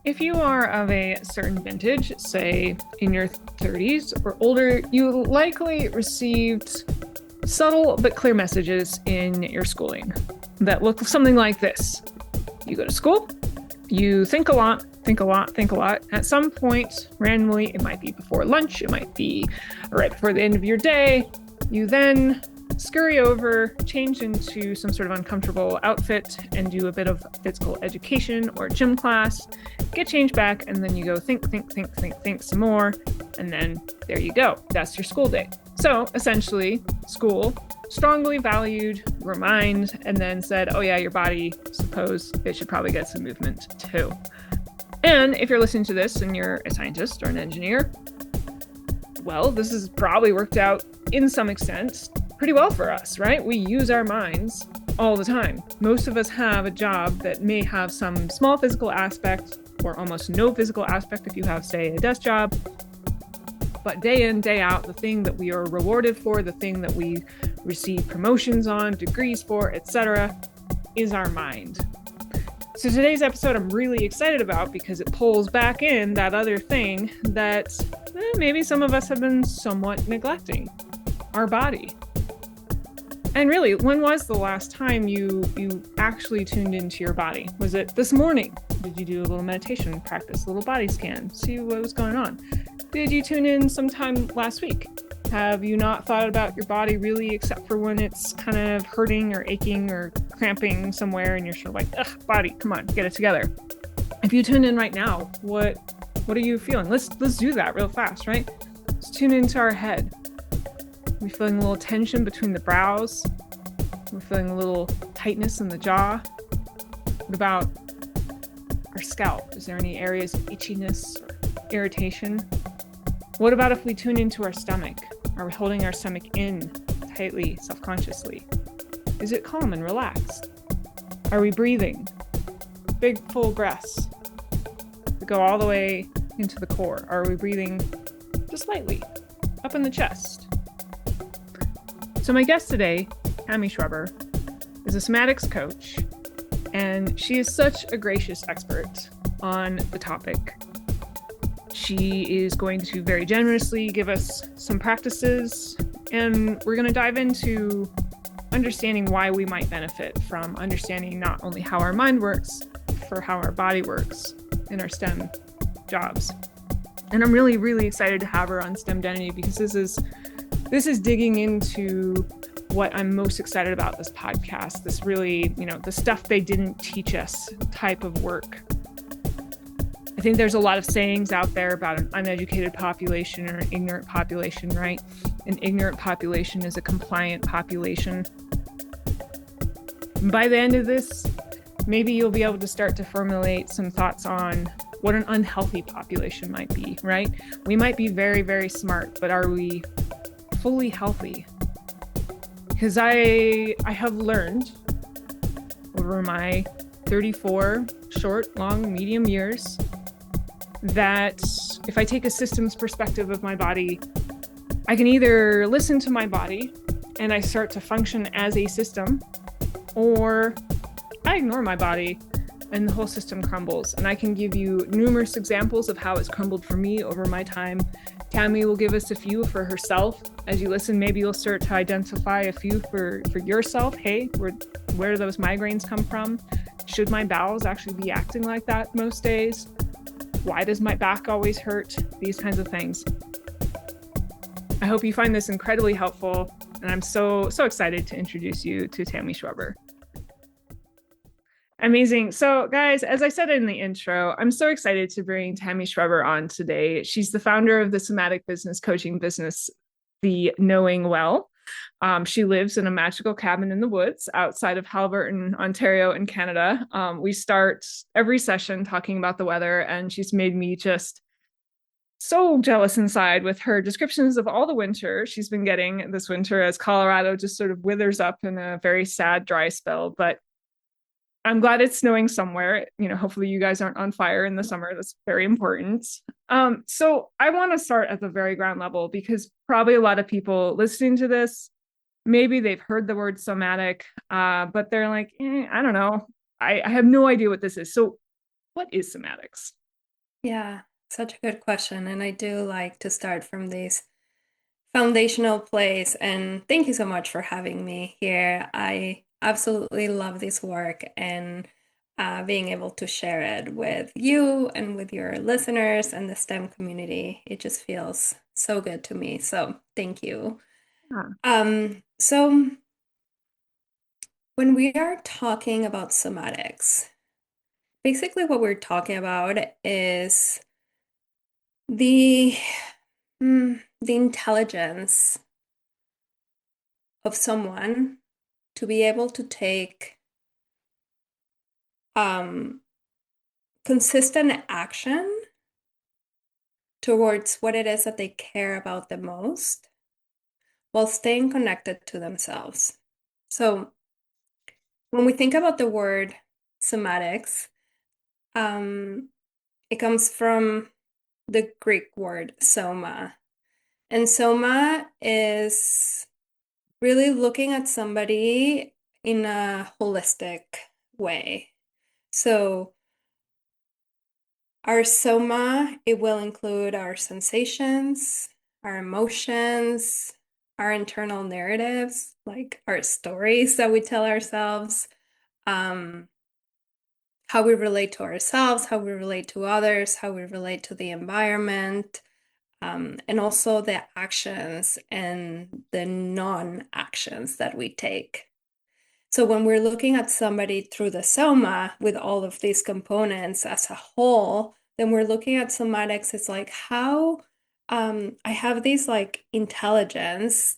If you are of a certain vintage, say in your 30s or older, you likely received subtle but clear messages in your schooling that look something like this. You go to school, you think a lot, think a lot, think a lot. At some point, randomly, it might be before lunch, it might be right before the end of your day. You then scurry over, change into some sort of uncomfortable outfit, and do a bit of physical education or gym class, get changed back, and then you go think some more, and then there you go. That's your school day. So essentially, school strongly valued your mind and then said, oh yeah, your body, suppose it should probably get some movement too. And if you're listening to this and you're a scientist or an engineer, well, this has probably worked out in some extent pretty well for us, right? We use our minds all the time. Most of us have a job that may have some small physical aspect or almost no physical aspect if you have, say, a desk job. But day in, day out, the thing that we are rewarded for, the thing that we receive promotions on, degrees for, etc., is our mind. So today's episode I'm really excited about because it pulls back in that other thing that maybe some of us have been somewhat neglecting, our body. And really, when was the last time you actually tuned into your body? Was it this morning? Did you do a little meditation practice, a little body scan, see what was going on? Did you tune in sometime last week? Have you not thought about your body really except for when it's kind of hurting or aching or cramping somewhere and you're sort of like, ugh, body, come on, get it together. If you tune in right now, what are you feeling? Let's do that real fast, right? Let's tune into our head. We're feeling a little tension between the brows. We're feeling a little tightness in the jaw. What about our scalp? Is there any areas of itchiness or irritation? What about if we tune into our stomach? Are we holding our stomach in tightly, self-consciously? Is it calm and relaxed? Are we breathing? Big, full breaths that go all the way into the core. Are we breathing just lightly up in the chest? So my guest today, Tami Schweber, is a somatics coach, and she is such a gracious expert on the topic. She is going to very generously give us some practices, and we're going to dive into understanding why we might benefit from understanding not only how our mind works, for how our body works in our STEM jobs. And I'm really, really excited to have her on STEM Identity because this is digging into what I'm most excited about this podcast, this really, the stuff they didn't teach us type of work. I think there's a lot of sayings out there about an uneducated population or an ignorant population, right? An ignorant population is a compliant population. By the end of this, maybe you'll be able to start to formulate some thoughts on what an unhealthy population might be, right? We might be very, very smart, but are we fully healthy? Because I have learned over my 34 short, long, medium years that if I take a systems perspective of my body, I can either listen to my body and I start to function as a system, or I ignore my body and the whole system crumbles. And I can give you numerous examples of how it's crumbled for me over my time. Tami will give us a few for herself. As you listen, maybe you'll start to identify a few for yourself. Hey, where do those migraines come from? Should my bowels actually be acting like that most days? Why does my back always hurt? These kinds of things. I hope you find this incredibly helpful, and I'm so excited to introduce you to Tami Schweber. Amazing. So guys, as I said in the intro, I'm so excited to bring Tami Schweber on today. She's the founder of the somatic business coaching business, The Knowing Well. She lives in a magical cabin in the woods outside of Haliburton, Ontario in Canada. We start every session talking about the weather, and she's made me just so jealous inside with her descriptions of all the winter she's been getting this winter as Colorado just sort of withers up in a very sad, dry spell. But I'm glad it's snowing somewhere. Hopefully you guys aren't on fire in the summer. That's very important. So I want to start at the very ground level because probably a lot of people listening to this, maybe they've heard the word somatic, but they're like, I don't know. I have no idea what this is. So what is somatics? Yeah, such a good question. And I do like to start from this foundational place. And thank you so much for having me here. I absolutely love this work and being able to share it with you and with your listeners and the STEM community. It just feels so good to me. So thank you. Yeah. So when we are talking about somatics, basically what we're talking about is the the intelligence of someone to be able to take um, consistent action towards what it is that they care about the most while staying connected to themselves. So when we think about the word somatics, um, it comes from the Greek word soma. And soma is really looking at somebody in a holistic way. So our soma, it will include our sensations, our emotions, our internal narratives, like our stories that we tell ourselves, um, how we relate to ourselves, how we relate to others, how we relate to the environment, and also the actions and the non-actions that we take. So when we're looking at somebody through the soma with all of these components as a whole, then we're looking at somatics. It's like how I have these like intelligence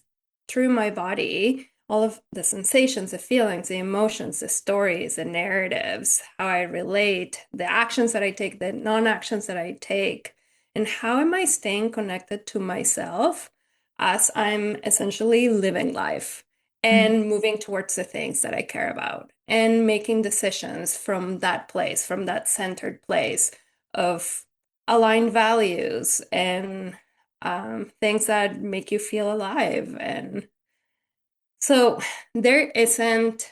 through my body, all of the sensations, the feelings, the emotions, the stories, the narratives, how I relate, the actions that I take, the non-actions that I take, and how am I staying connected to myself as I'm essentially living life Mm. and moving towards the things that I care about and making decisions from that place, from that centered place of aligned values and things that make you feel alive. And so there isn't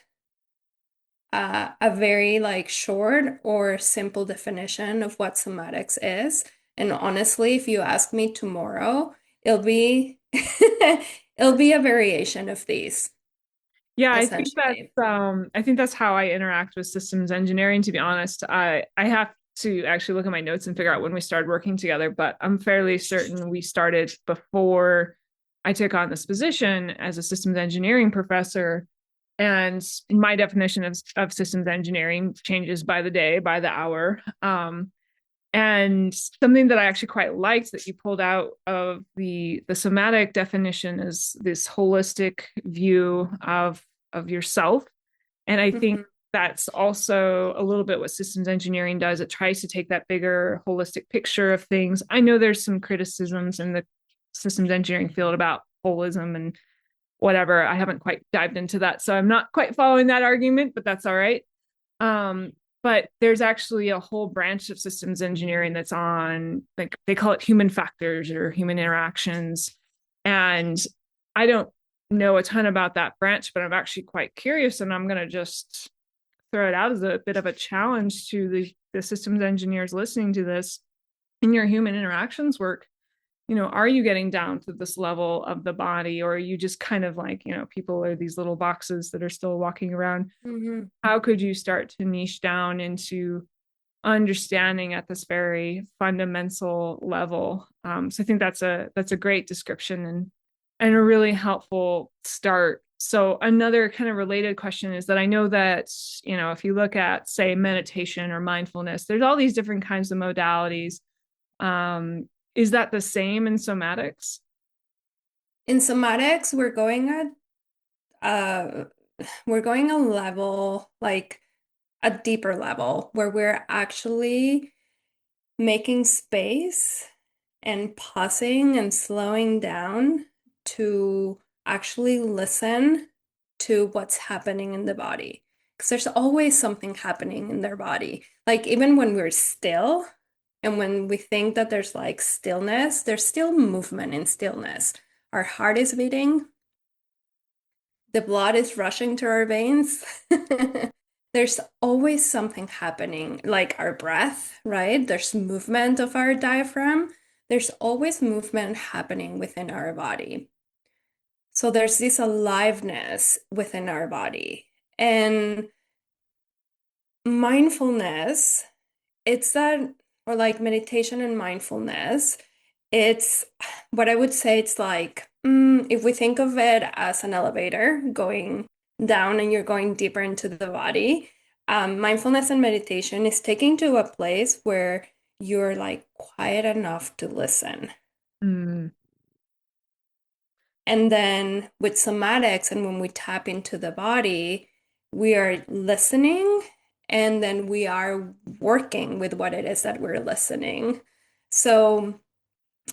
a very like short or simple definition of what somatics is. And honestly, if you ask me tomorrow, it'll be it'll be a variation of these, Yeah, essentially. I think that's how I interact with systems engineering, to be honest. I have to actually look at my notes and figure out when we started working together, but I'm fairly certain we started before I took on this position as a systems engineering professor. And my definition of systems engineering changes by the day, by the hour. And something that I actually quite liked that you pulled out of the somatic definition is this holistic view of yourself. And I think Mhm. that's also a little bit what systems engineering does. It tries to take that bigger holistic picture of things. I know there's some criticisms in the systems engineering field about holism and whatever. I haven't quite dived into that. So I'm not quite following that argument, but that's all right. Um, but there's actually a whole branch of systems engineering that's on, like, they call it human factors or human interactions. And I don't know a ton about that branch, but I'm actually quite curious. And I'm going to just throw it out as a bit of a challenge to the systems engineers listening to this. In your human interactions work, are you getting down to this level of the body, or are you just kind of like, people are these little boxes that are still walking around? Mhm. How could you start to niche down into understanding at this very fundamental level? So I think that's a great description and a really helpful start. So another kind of related question is that I know that, if you look at, say, meditation or mindfulness, there's all these different kinds of modalities. Is that the same in somatics? In somatics, uh we're going a level, like a deeper level where we're actually making space and pausing and slowing down to actually listen to what's happening in the body. Because there's always something happening in their body. Like even when we're still and when we think that there's like stillness, there's still movement in stillness. Our heart is beating, the blood is rushing to our veins. there's always something happening, like our breath, right? There's movement of our diaphragm. There's always movement happening within our body. So there's this aliveness within our body. And mindfulness, it's that, or like meditation and mindfulness, it's what I would say it's like, if we think of it as an elevator going down and you're going deeper into the body, mindfulness and meditation is taking to a place where you're like quiet enough to listen. Mm, And then with somatics, and when we tap into the body, we are listening and then we are working with what it is that we're listening. So,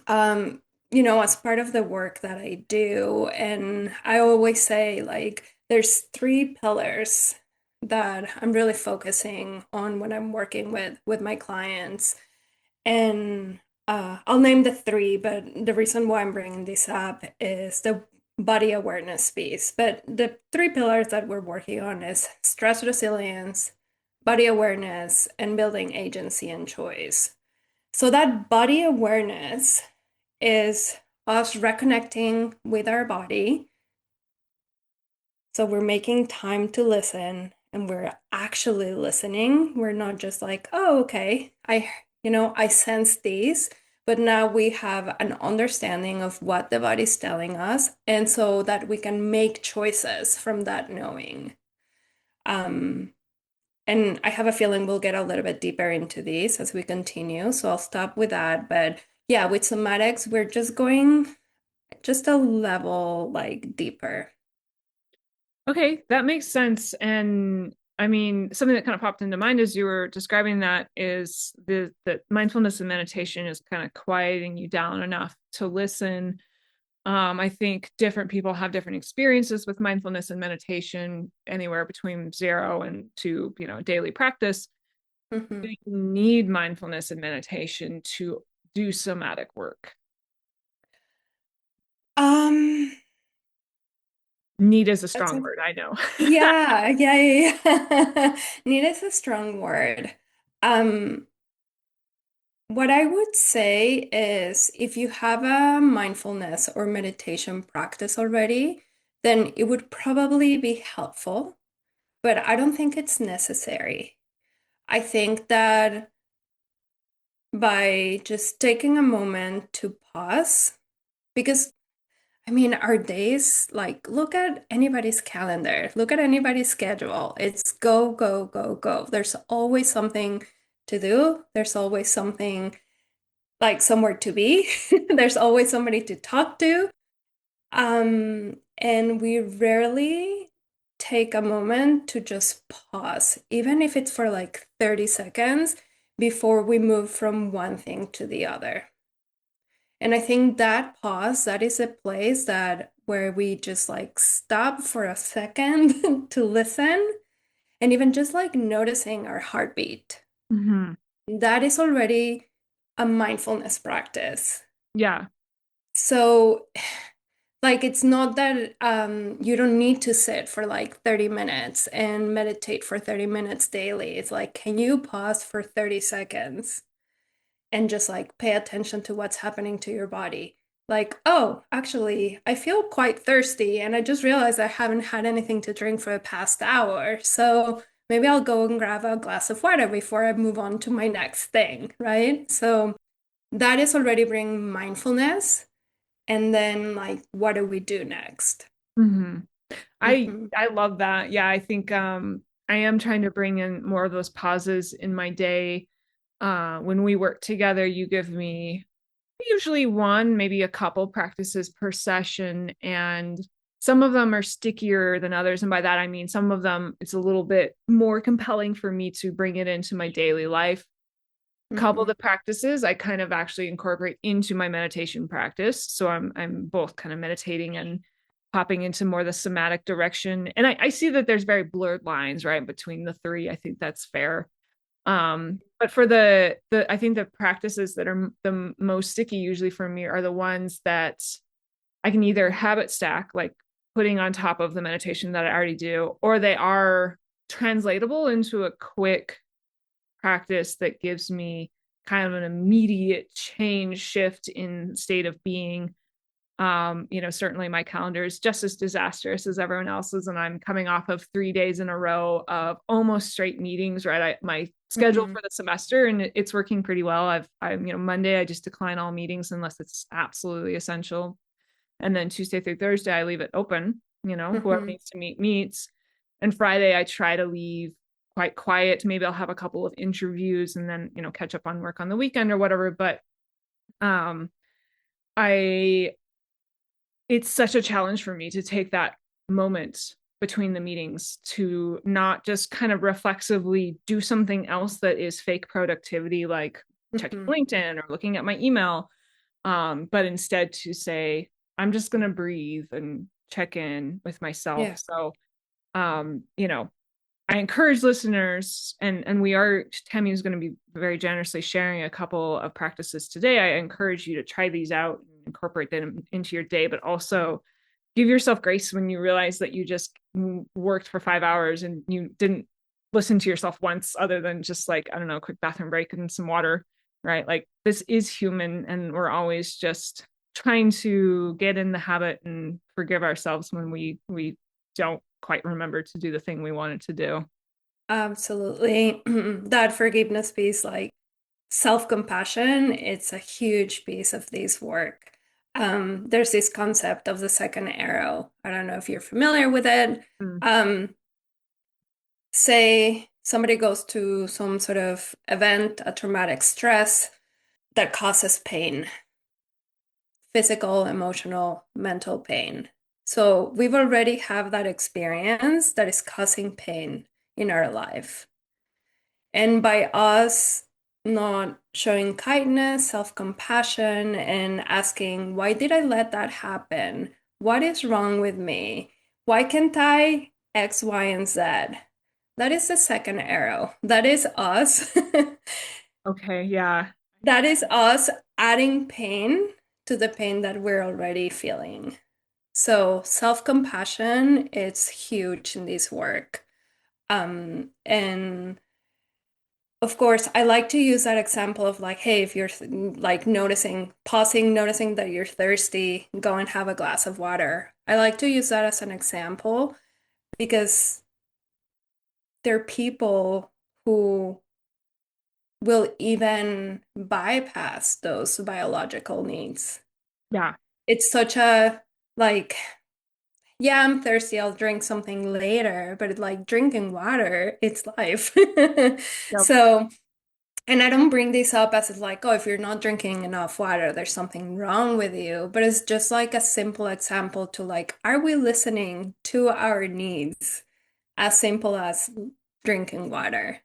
um, as part of the work that I do, and I always say, like, there's three pillars that I'm really focusing on when I'm working with my clients. And I'll name the three, but the reason why I'm bringing this up is the body awareness piece. But the three pillars that we're working on is stress resilience, body awareness, and building agency and choice. So that body awareness is us reconnecting with our body. So we're making time to listen and we're actually listening. We're not just like, oh, okay, I sense these, but now we have an understanding of what the body's telling us, and so that we can make choices from that knowing. Um, and I have a feeling we'll get a little bit deeper into these as we continue, so I'll stop with that. But yeah, with somatics, we're just going just a level like deeper. okay, that makes sense. And I mean, something that kind of popped into mind as you were describing that is the mindfulness and meditation is kind of quieting you down enough to listen. I think different people have different experiences with mindfulness and meditation, anywhere between 0 and to, daily practice. Do Mhm. you need mindfulness and meditation to do somatic work? Um, Need is a that's strong a word, I know. Yeah, yeah, yeah, yeah. Need is a strong word. Um, what I would say is if you have a mindfulness or meditation practice already, then it would probably be helpful, but I don't think it's necessary. I think that by just taking a moment to pause, because I mean, our days, like, look at anybody's calendar, look at anybody's schedule. It's go, go, go, go. There's always something to do. There's always something like somewhere to be. There's always somebody to talk to. And we rarely take a moment to just pause, even if it's for like 30 seconds before we move from one thing to the other. And I think that pause, that is a place that where we just like stop for a second to listen and even just like noticing our heartbeat. Hmm. That is already a mindfulness practice. Yeah. So like it's not that you don't need to sit for like 30 minutes and meditate for 30 minutes daily. It's like, can you pause for 30 seconds? And just like pay attention to what's happening to your body. Like, oh, actually, I feel quite thirsty, and I just realized I haven't had anything to drink for the past hour. So maybe I'll go and grab a glass of water before I move on to my next thing, right? So that is already bringing mindfulness. And then, like, what do we do next? Hmm. I Hmm. I love that. Yeah, I think I am trying to bring in more of those pauses in my day. When we work together, you give me usually one, maybe a couple practices per session, and some of them are stickier than others. And by that I mean some of them it's a little bit more compelling for me to bring it into my daily life. Couple of Hmm. the practices I kind of actually incorporate into my meditation practice. So I'm both kind of meditating and popping into more the somatic direction. And I see that there's very blurred lines, right, between the three. I think that's fair. But for the I think the practices that are the most sticky usually for me are the ones that I can either habit stack, like putting on top of the meditation that I already do, or they are translatable into a quick practice that gives me kind of an immediate change shift in state of being. Certainly my calendar is just as disastrous as everyone else's, and I'm coming off of 3 days in a row of almost straight meetings, right? My schedule Mm-hmm. for the semester, and it's working pretty well. Monday I just decline all meetings unless it's absolutely essential. And then Tuesday through Thursday, I leave it open. Whoever Mm-hmm. needs to meet meets. And Friday, I try to leave quite quiet. Maybe I'll have a couple of interviews and then, catch up on work on the weekend or whatever. But um, I it's such a challenge for me to take that moment between the meetings to not just kind of reflexively do something else that is fake productivity, like checking Mm-hmm. LinkedIn or looking at my email, but instead to say, I'm just going to breathe and check in with myself. Yeah. So, um, you know, I encourage listeners, and Tami is going to be very generously sharing a couple of practices today. I encourage you to try these out and incorporate them into your day, but also give yourself grace when you realize that you just worked for 5 hours and you didn't listen to yourself once, other than just like, I don't know, a quick bathroom break and some water, right? Like this is human, and we're always just trying to get in the habit and forgive ourselves when we don't quite remember to do the thing we wanted to do. Absolutely. That forgiveness piece, like self-compassion, it's a huge piece of this work. There's this concept of the second arrow. I don't know if you're familiar with it. Mm. Um, Say somebody goes to some sort of event, a traumatic stress that causes pain, physical, emotional, mental pain. So we've already have that experience that is causing pain in our life. And by us not showing kindness, self-compassion, and asking, why did I let that happen? What is wrong with me? Why can't I X, Y, and Z? That is the second arrow. That is us. Okay, yeah. That is us adding pain to the pain that we're already feeling. So self-compassion is huge in this work. And of course, I like to use that example of like, hey, if you're like noticing, pausing, noticing that you're thirsty, go and have a glass of water. I like to use that as an example because there are people who will even bypass those biological needs. Yeah. It's such a like, yeah, I'm thirsty, I'll drink something later, but like drinking water, it's life. Yep. So, and I don't bring this up as it's like, oh, if you're not drinking enough water, there's something wrong with you. But it's just like a simple example to like, are we listening to our needs? As simple as drinking water.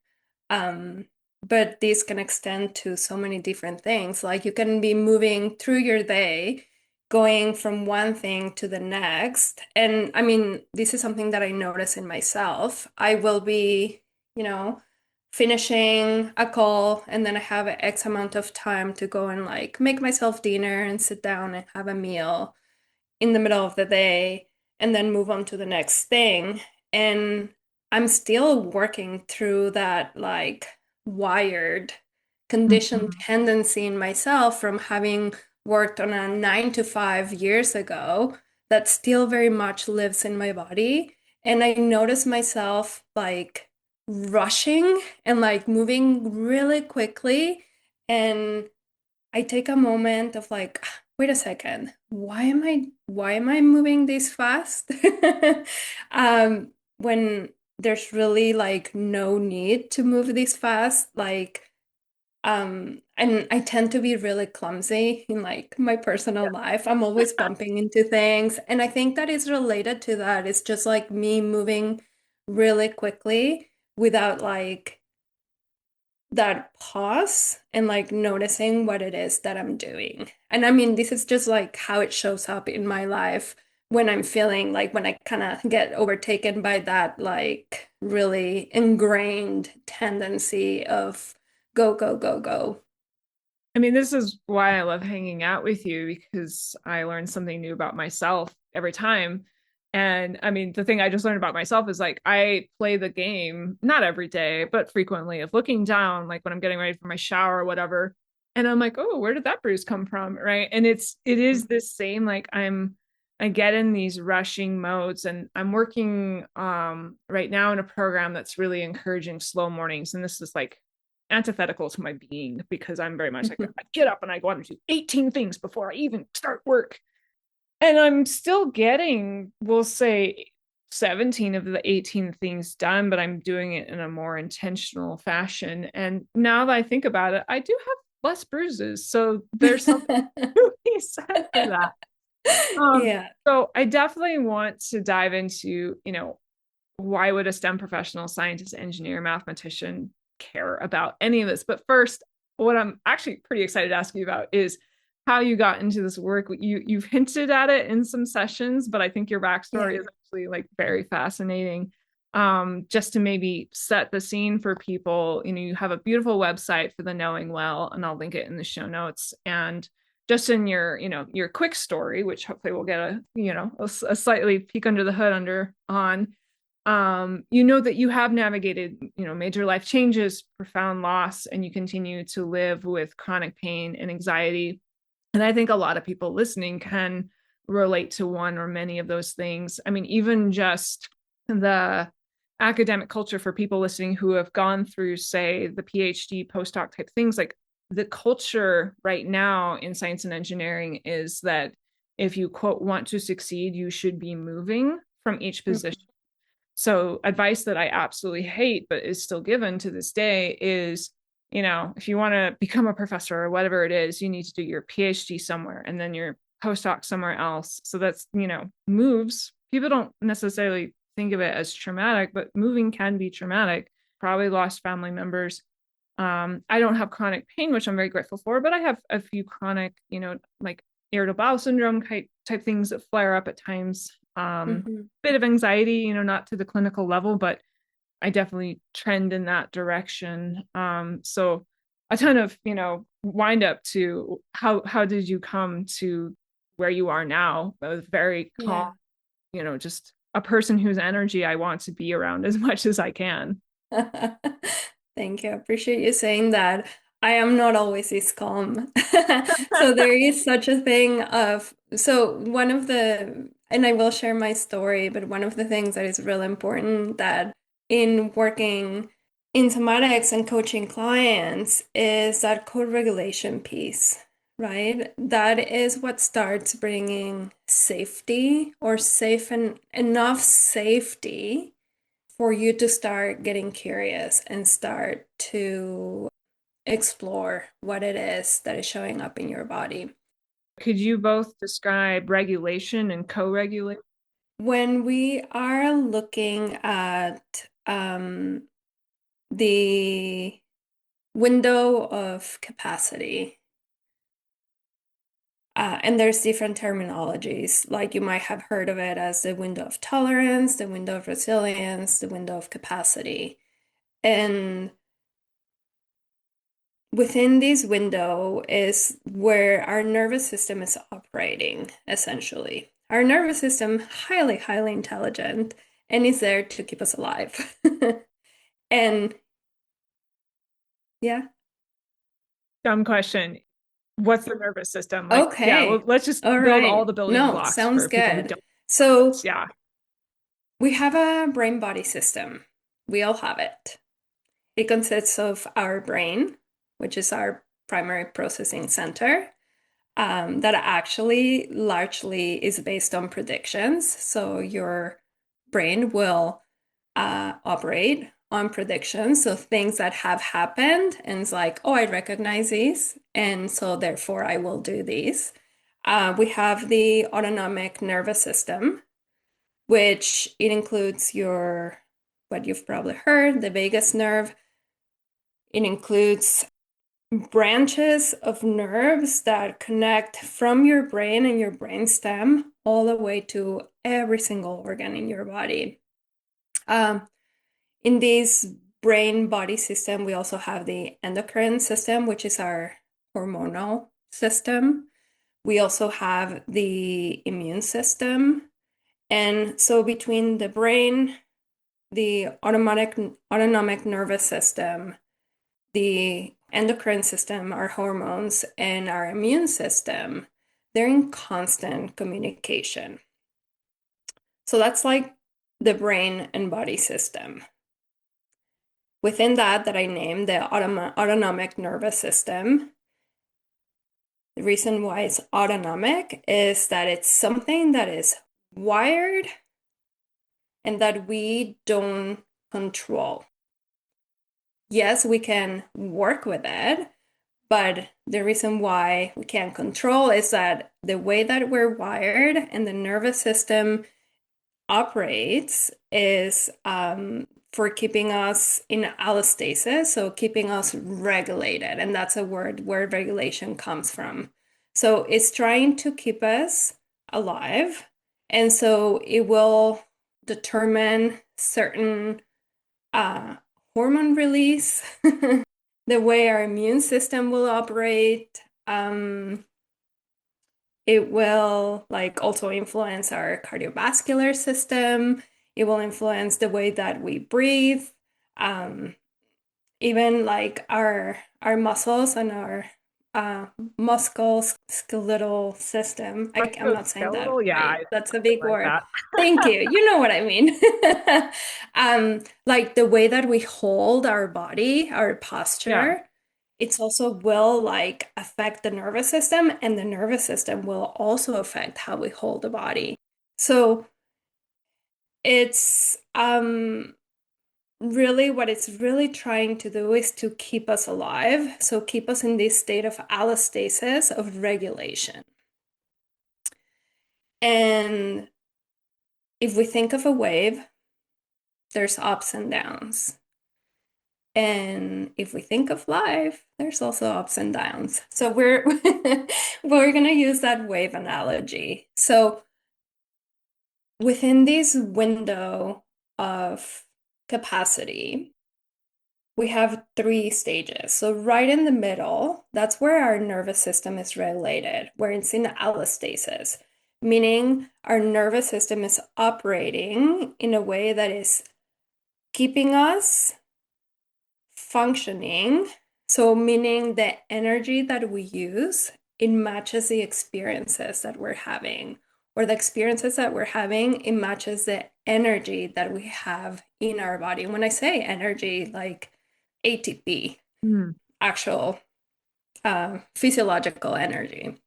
Um, but this can extend to so many different things. Like you can be moving through your day, going from one thing to the next. And I mean, this is something that I notice in myself. I will be, you know, finishing a call and then I have X amount of time to go and like make myself dinner and sit down and have a meal in the middle of the day and then move on to the next thing. And I'm still working through that like wired conditioned Mhm. tendency in myself from having worked on a 9 to 5 years ago that still very much lives in my body. And I notice myself like rushing and like moving really quickly. And I take a moment of like, wait a second, why am I moving this fast? When there's really like no need to move this fast, like and I tend to be really clumsy in like my personal life. I'm always bumping into things, and I think that is related to that. It's just like me moving really quickly without like that pause and like noticing what it is that I'm doing. And I mean, this is just like how it shows up in my life when I'm feeling like when I kind of get overtaken by that like really ingrained tendency of go, go, go, go. I mean, this is why I love hanging out with you, because I learn something new about myself every time. And I mean, the thing I just learned about myself is like I play the game, not every day, but frequently, of looking down, like when I'm getting ready for my shower or whatever. And I'm like, oh, where did that bruise come from? Right. And it is this same, like I get in these rushing modes, and I'm working right now in a program that's really encouraging slow mornings. And this is like antithetical to my being, because I'm very much like I get up and I want to do 18 things before I even start work. And I'm still getting, we'll say, 17 of the 18 things done, but I'm doing it in a more intentional fashion. And now that I think about it, I do have less bruises. So there's something to be said for that. Um, Yeah. so I definitely want to dive into, why would a STEM professional, scientist, engineer, mathematician care about any of this? But first, what I'm actually pretty excited to ask you about is how you got into this work. You've hinted at it in some sessions, but I think your Yeah. backstory is actually like very fascinating. Just to maybe set the scene for people, you have a beautiful website for the Knowing Well, and I'll link it in the show notes. And just in your quick story, which hopefully we'll get a slightly peek under the hood on, that you have navigated, major life changes, profound loss, and you continue to live with chronic pain and anxiety. And I think a lot of people listening can relate to one or many of those things. I mean, even just the academic culture for people listening who have gone through, say, the PhD, postdoc type things, like the culture right now in science and engineering is that if you, quote, want to succeed, you should be moving from each position. Mhm. So advice that I absolutely hate, but is still given to this day is, if you want to become a professor or whatever it is, you need to do your PhD somewhere and then your postdoc somewhere else. So that's, moves. People don't necessarily think of it as traumatic, but moving can be traumatic. Probably lost family members. I don't have chronic pain, which I'm very grateful for, but I have a few chronic, like irritable bowel syndrome type things that flare up at times. Mhm. Bit of anxiety, not to the clinical level, but I definitely trend in that direction. So a ton of, wind up to how did you come to where you are now? I was very calm, Yeah. just a person whose energy I want to be around as much as I can. Thank you. I appreciate you saying that. I am not always this calm. So there is such a thing of, so one of the, and I will share my story, but one of the things that is really important that in working in somatics and coaching clients is that co-regulation piece, right? That is what starts bringing safety or safe and enough safety for you to start getting curious and start to explore what it is that is showing up in your body. Could you both describe regulation and co-regulation? When we are looking at the window of capacity, and there's different terminologies, like you might have heard of it as the window of tolerance, the window of resilience, the window of capacity. And within this window is where our nervous system is operating, essentially. Our nervous system, highly, highly intelligent, and is there to keep us alive. And yeah, Dumb question. What's the nervous system? Like, yeah, well, okay. let's just All build all right. the building No, blocks sounds for people who good. don't. So Yeah. we have a brain body system. We all have it. It consists of our brain, which is our primary processing center. That actually largely is based on predictions. So your brain will operate on predictions. So things that have happened, and it's like, oh, I recognize these, and so therefore I will do these. We have the autonomic nervous system, which it includes what you've probably heard, the vagus nerve. It includes branches of nerves that connect from your brain and your brainstem all the way to every single organ in your body. Um, in this brain body system, we also have the endocrine system, which is our hormonal system. We also have the immune system, And so between the brain, the autonomic nervous system, the endocrine system, our hormones, and our immune system, they're in constant communication. So that's like the brain and body system. Within that I named the autonomic nervous system, the reason why it's autonomic is that it's something that is wired and that we don't control. Yes, we can work with it, but the reason why we can't control is that the way that we're wired and the nervous system operates is for keeping us in allostasis, so keeping us regulated. And that's a word where regulation comes from. So it's trying to keep us alive. And so it will determine certain uh, hormone release, the way our immune system will operate. It will like also influence our cardiovascular system. It will influence the way that we breathe. Um, Even like our muscles and our uh, musculoskeletal system. I'm not saying that Musculoskeletal? Yeah, right. That's a something big like word. that. Thank you. You know what I mean. Like the way that we hold our body, our Yeah. posture, it's also will like affect the nervous system, and the nervous system will also affect how we hold the body. So it's really what it's really trying to do is to keep us alive, so keep us in this state of allostasis, of regulation. And if we think of a wave, there's ups and downs. And if we think of life, there's also ups and downs. So we're we're gonna use that wave analogy. So within this window of capacity, we have three stages. So right in the middle, that's where our nervous system is regulated, where it's in allostasis, meaning our nervous system is operating in a way that is keeping us functioning. So meaning the energy that we use, it matches the experiences that we're having, or the experiences that we're having, it matches the energy that we have in our body. When I say energy, like ATP, Hmm. actual physiological energy.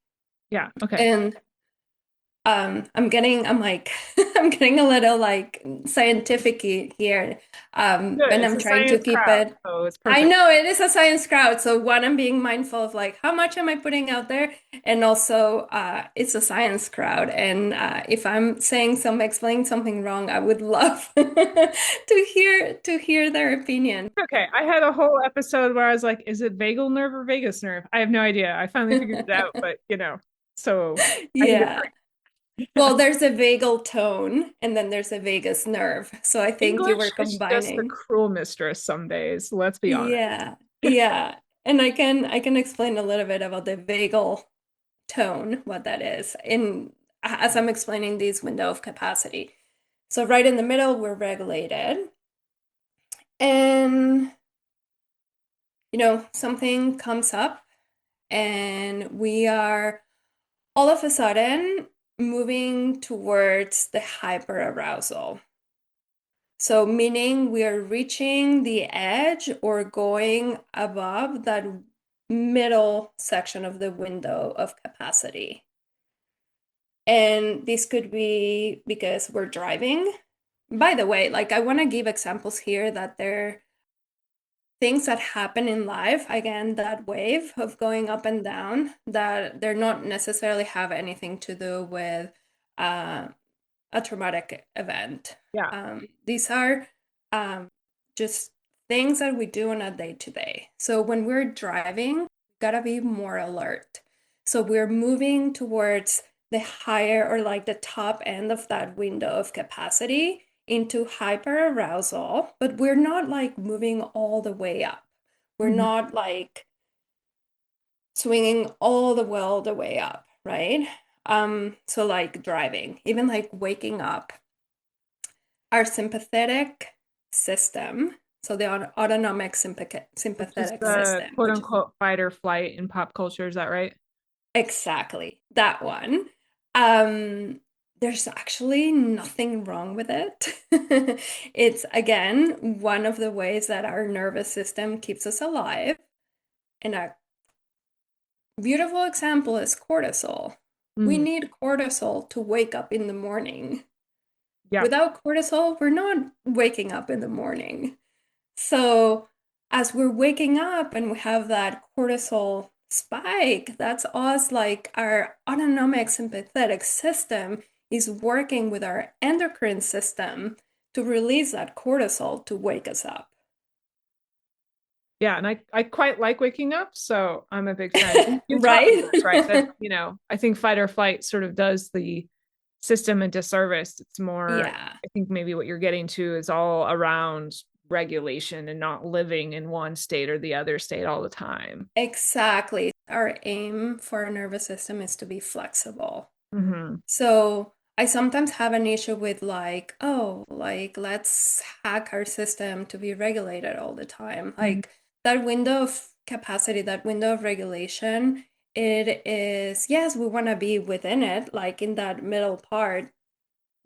Yeah. Okay. And I'm like, I'm getting a little like scientific here. Good. And It's I'm a trying to science keep crowd, it. so it's I perfect. know it is a science crowd. So one, I'm being mindful of like, how much am I putting out there? And also, it's a science crowd. And if I'm explaining something wrong, I would love to hear their opinion. Okay. I had a whole episode where I was like, is it vagal nerve or vagus nerve? I have no idea. I finally figured it out, but so I need a Yeah. break. Well, there's a vagal tone and then there's a vagus nerve. So I think you were English is just the combining. cruel mistress some days, let's be honest. Yeah. Yeah. And I can explain a little bit about the vagal tone, what that is, in as I'm explaining these window of capacity. So right in the middle, we're regulated. And something comes up and we are all of a sudden moving towards the hyperarousal. So, meaning we are reaching the edge or going above that middle section of the window of capacity. And this could be because we're driving. By the way, like I want to give examples here that there things that happen in life, again, that wave of going up and down, that they're not necessarily have anything to do with uh, a traumatic event. Yeah. These are just things that we do on a day to day. So when we're driving, we gotta be more alert. So we're moving towards the higher or like the top end of that window of capacity into hyper arousal, but we're not like moving all the way up. We're Mhm. not like swinging all the way up, right? So like driving, even like waking up, our sympathetic system, so the autonomic Which is sympathetic the system, quote which unquote fight or flight in pop culture. Is that right? exactly that one. Um, there's actually nothing wrong with it. It's again one of the ways that our nervous system keeps us alive. And a beautiful example is cortisol. We Hmm. need cortisol to wake up in the morning. Yeah. Without cortisol, we're not waking up in the morning. So, as we're waking up and we have that cortisol spike, that's us like our autonomic sympathetic system is working with our endocrine system to release that cortisol to wake us up. Yeah, and I quite like waking up, so I'm a big fan. You taught me Right? this, right? That, I think fight or flight sort of does the system a disservice. It's more, Yeah. I think maybe what you're getting to is all around regulation and not living in one state or the other state all the time. Exactly. Our aim for our nervous system is to be flexible. Hmm. So I sometimes have an issue with like, oh, like let's hack our system to be regulated all the time. Like that window of capacity, that window of regulation, it is, yes, we want to be within it, like in that middle part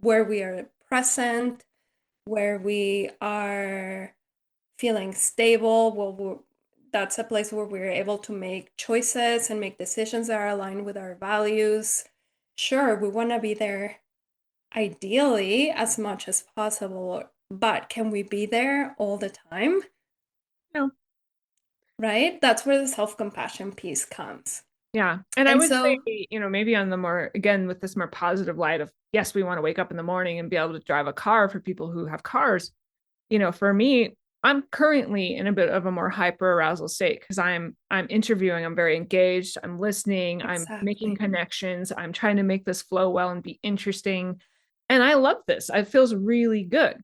where we are present, where we are feeling stable. That's a place where we're able to make choices and make decisions that are aligned with our values. Sure, we want to be there ideally as much as possible, but can we be there all the time? No. Right? That's where the self-compassion piece comes. Yeah. And I And would say, so, maybe on the more, again, with this more positive light of, yes, we want to wake up in the morning and be able to drive a car for people who have cars. For me, I'm currently in a bit of a more hyper arousal state because I'm interviewing, I'm very engaged, I'm listening, I'm making exactly. connections, I'm trying to make this flow well and be interesting. And I love this. It feels really good.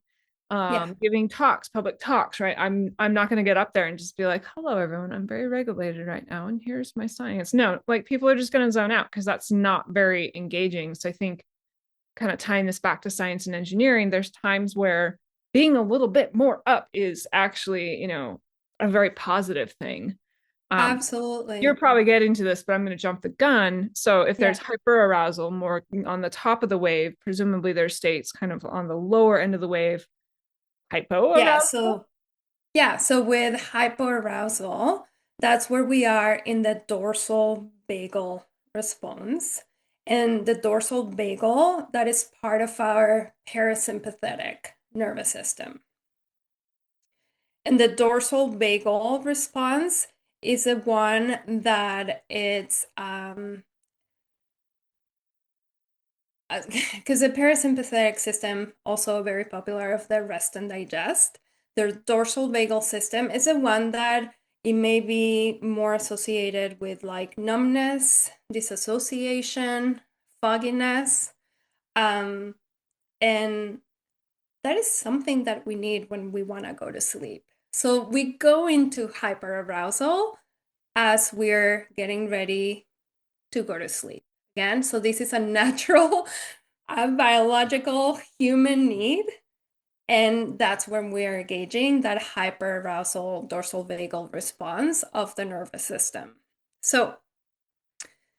Yeah, Giving talks, public talks, right? I'm not gonna get up there and just be like, hello everyone, I'm very regulated right now, and here's my science. No, like people are just gonna zone out because that's not very engaging. So I think kind of tying this back to science and engineering, there's times where being a little bit more up is actually, a very positive thing. Um, you're absolutely. probably getting to this, but I'm going to jump the gun. So if there's Yeah. hyper arousal more on the top of the wave, presumably there's states kind of on the lower end of the wave, hypo Yeah, arousal. so with hypoarousal, that's where we are in the dorsal vagal response. And the dorsal vagal, that is part of our parasympathetic nervous system. And the dorsal vagal response is the one that it's because the parasympathetic system also very popular of the rest and digest. The dorsal vagal system is the one that it may be more associated with like numbness, disassociation, fogginess, um, and that is something that we need when we want to go to sleep. So we go into hyperarousal as we're getting ready to go to sleep again. So this is a natural, a biological human need. And that's when we are engaging that hyperarousal dorsal vagal response of the nervous system. So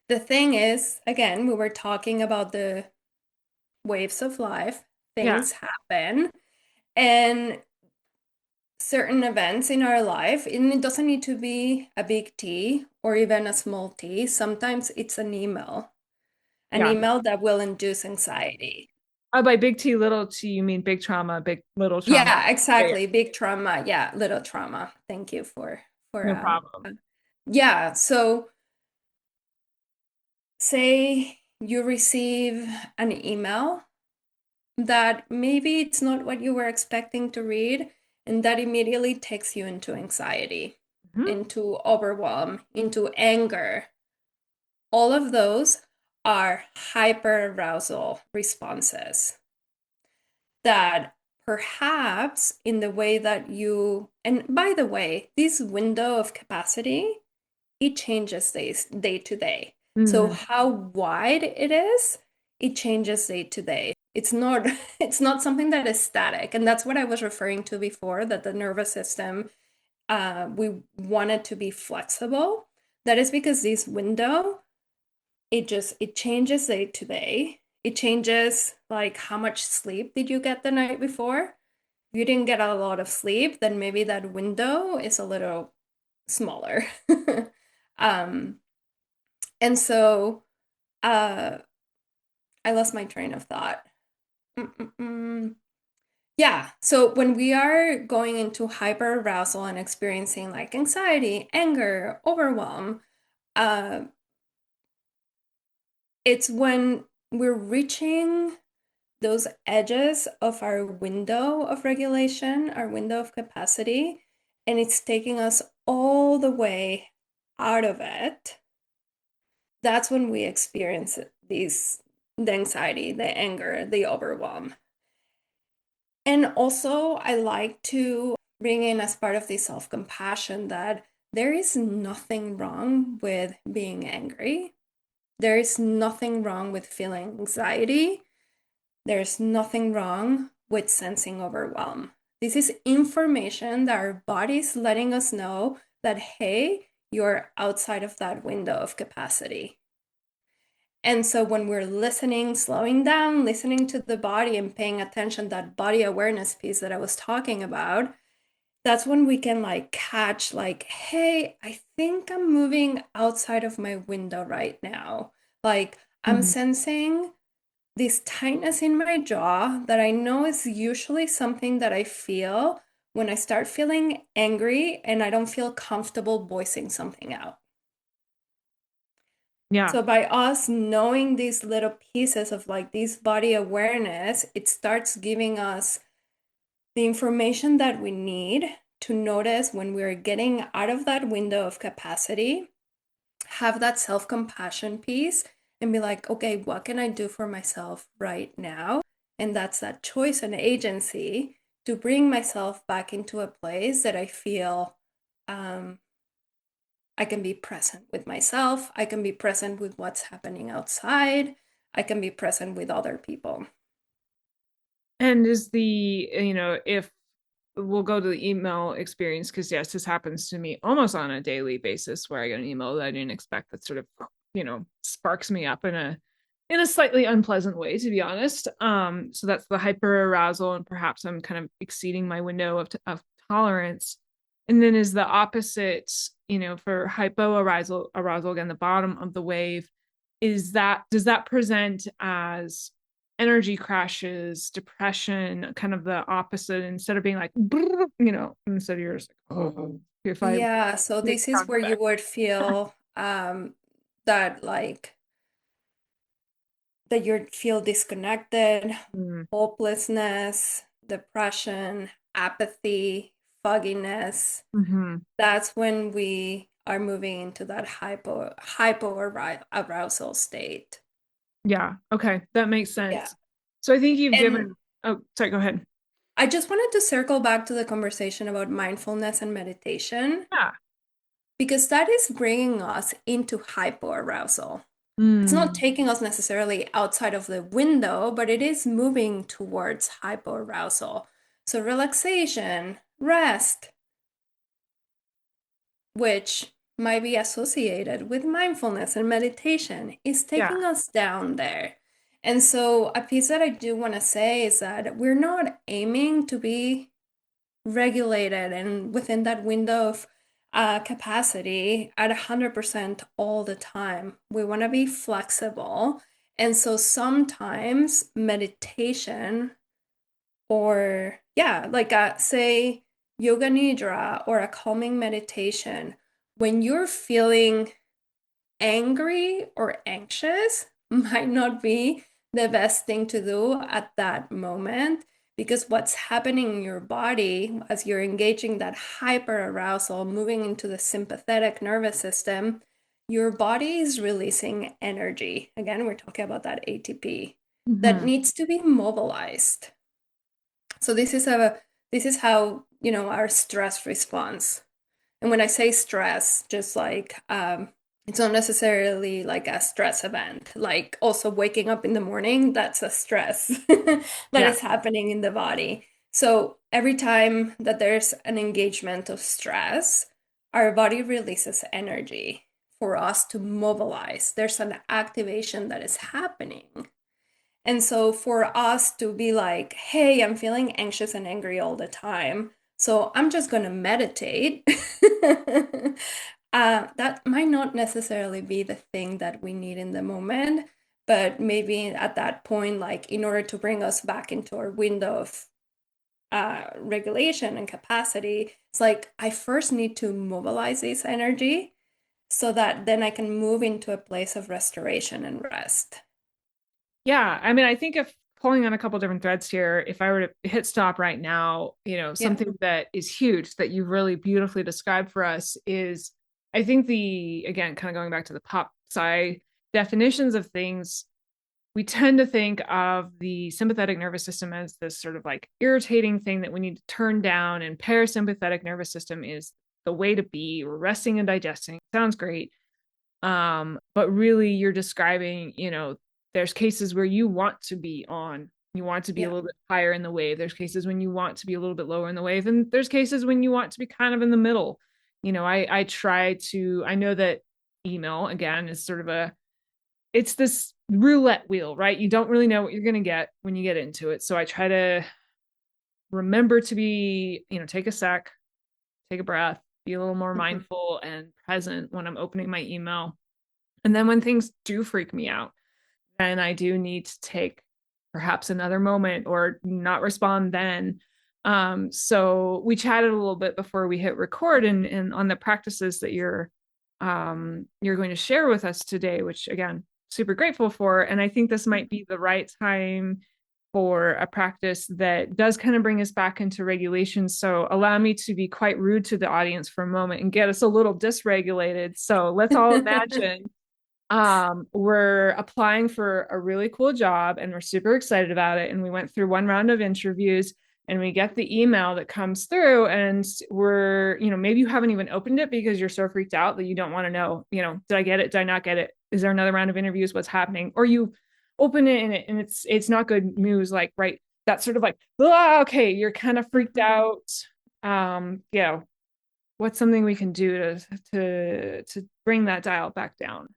the thing is, again, we were talking about the waves of life, Yeah, things happen, and certain events in our life, and it doesn't need to be a big T or even a small T. Sometimes it's an yeah. email that will induce anxiety. Oh, by big T, little T, you mean big trauma, big little trauma. Yeah, Yeah, yeah, exactly. Big trauma. Yeah, little trauma. Thank you for no problem. yeah. So say you receive an email that maybe it's not what you were expecting to read, and that immediately takes you into anxiety, Mhm. into overwhelm, into anger. All of those are hyperarousal responses that perhaps in the way that you, and by the way, this window of capacity, it changes day to day. So Mm. how wide it is, it changes day to day. It's not it's not something that is static. And that's what I was referring to before, that the nervous system, we want it to be flexible. That is because this window, it changes day to day. It changes like how much sleep did you get the night before. If you didn't get a lot of sleep, then maybe that window is a little smaller. um, and so uh, I lost my train of thought. Mm-mm-mm. Yeah, so when we are going into hyperarousal and experiencing like anxiety, anger, overwhelm, uh, it's when we're reaching those edges of our window of regulation, our window of capacity, and it's taking us all the way out of it. That's when we experience the anxiety, the anger, the overwhelm. And also, I like to bring in as part of the self compassion that there is nothing wrong with being angry. There is nothing wrong with feeling anxiety. There's nothing wrong with sensing overwhelm. This is information that our body's letting us know that, hey, you're outside of that window of capacity. And so when we're listening, slowing down, listening to the body and paying attention, that body awareness piece that I was talking about, that's when we can like catch like, hey, I think I'm moving outside of my window right now. Like I'm Mhm. sensing this tightness in my jaw that I know is usually something that I feel when I start feeling angry and I don't feel comfortable voicing something out. Yeah. So by us knowing these little pieces of like this body awareness, it starts giving us the information that we need to notice when we're getting out of that window of capacity, have that self-compassion piece and be like, okay, what can I do for myself right now? And that's that choice and agency to bring myself back into a place that I feel um, I can be present with myself. I can be present with what's happening outside. I can be present with other people. And is if we'll go to the email experience, because yes, this happens to me almost on a daily basis where I get an email that I didn't expect that sort of, sparks me up in a slightly unpleasant way, to be honest. So that's the hyper arousal, and perhaps I'm kind of exceeding my window of tolerance. And then is the opposite, for hypo arousal again, the bottom of the wave, does that present as energy crashes, depression, kind of the opposite, instead of being like, instead of yours, like, oh, if I Yeah, so make this is sound where you effect. would feel that like that you feel disconnected, Mm, hopelessness, depression, apathy, fogginess. hmm. That's when we are moving into that hypo arousal state. Yeah. Okay. That makes Yeah. sense. So I think you've And given, oh, sorry, go ahead. I just wanted to circle back to the conversation about mindfulness and meditation Yeah. because that is bringing us into hypo arousal. It's not Mm, taking us necessarily outside of the window, but it is moving towards hypoarousal. So, relaxation, rest, which might be associated with mindfulness and meditation, is yeah. taking us down there. And so, a piece that I do want to say is that we're not aiming to be regulated and within that window of capacity at 100% all the time. We want to be flexible. And so sometimes meditation or, yeah, like say yoga nidra or a calming meditation, when you're feeling angry or anxious might not be the best thing to do at that moment because what's happening in your body as you're engaging that hyper arousal, moving into the sympathetic nervous system, your body is releasing energy. Again, we're talking about that ATP that Hmm. needs to be mobilized. So this is how, our stress response. And when I say stress, just like It's not necessarily like a stress event. Like also waking up in the morning, that's a stress that Yeah. is happening in the body. So every time that there's an engagement of stress, our body releases energy for us to mobilize. There's an activation that is happening. And so for us to be like, hey, I'm feeling anxious and angry all the time, so I'm just going to meditate, that might not necessarily be the thing that we need in the moment. But maybe at that point, like in order to bring us back into our window of regulation and capacity, it's like I first need to mobilize this energy so that then I can move into a place of restoration and rest. Yeah, I mean, I think if pulling on a couple different threads here, if I were to hit stop right now, Yeah. something that is huge that you've really beautifully described for us is, I think again, kind of going back to the pop sci definitions of things, we tend to think of the sympathetic nervous system as this sort of like irritating thing that we need to turn down, and parasympathetic nervous system is the way to be. We're resting and digesting. Sounds great. But really you're describing, there's cases where you want to be on, you want to be a Yeah. little bit higher in the wave. There's cases when you want to be a little bit lower in the wave, and there's cases when you want to be kind of in the middle. I know that email again is sort of it's this roulette wheel, right? You don't really know what you're going to get when you get into it. So I try to remember to be, take a sec, take a breath, be a little more Mhm. mindful and present when I'm opening my email. And then when things do freak me out, then I do need to take perhaps another moment or not respond then. So we chatted a little bit before we hit record, and on the practices that you're going to share with us today, which again, super grateful for. And I think this might be the right time for a practice that does kind of bring us back into regulation. So allow me to be quite rude to the audience for a moment and get us a little dysregulated. So let's all imagine we're applying for a really cool job and we're super excited about it. And we went through one round of interviews and we get the email that comes through, and maybe you haven't even opened it because you're so freaked out that you don't want to know, did I get it? Did I not get it? Is there another round of interviews? What's happening? Or you open it and it's not good news. Like, right. That's sort of like, okay, you're kind of freaked Mhm. out. What's something we can do to bring that dial back down?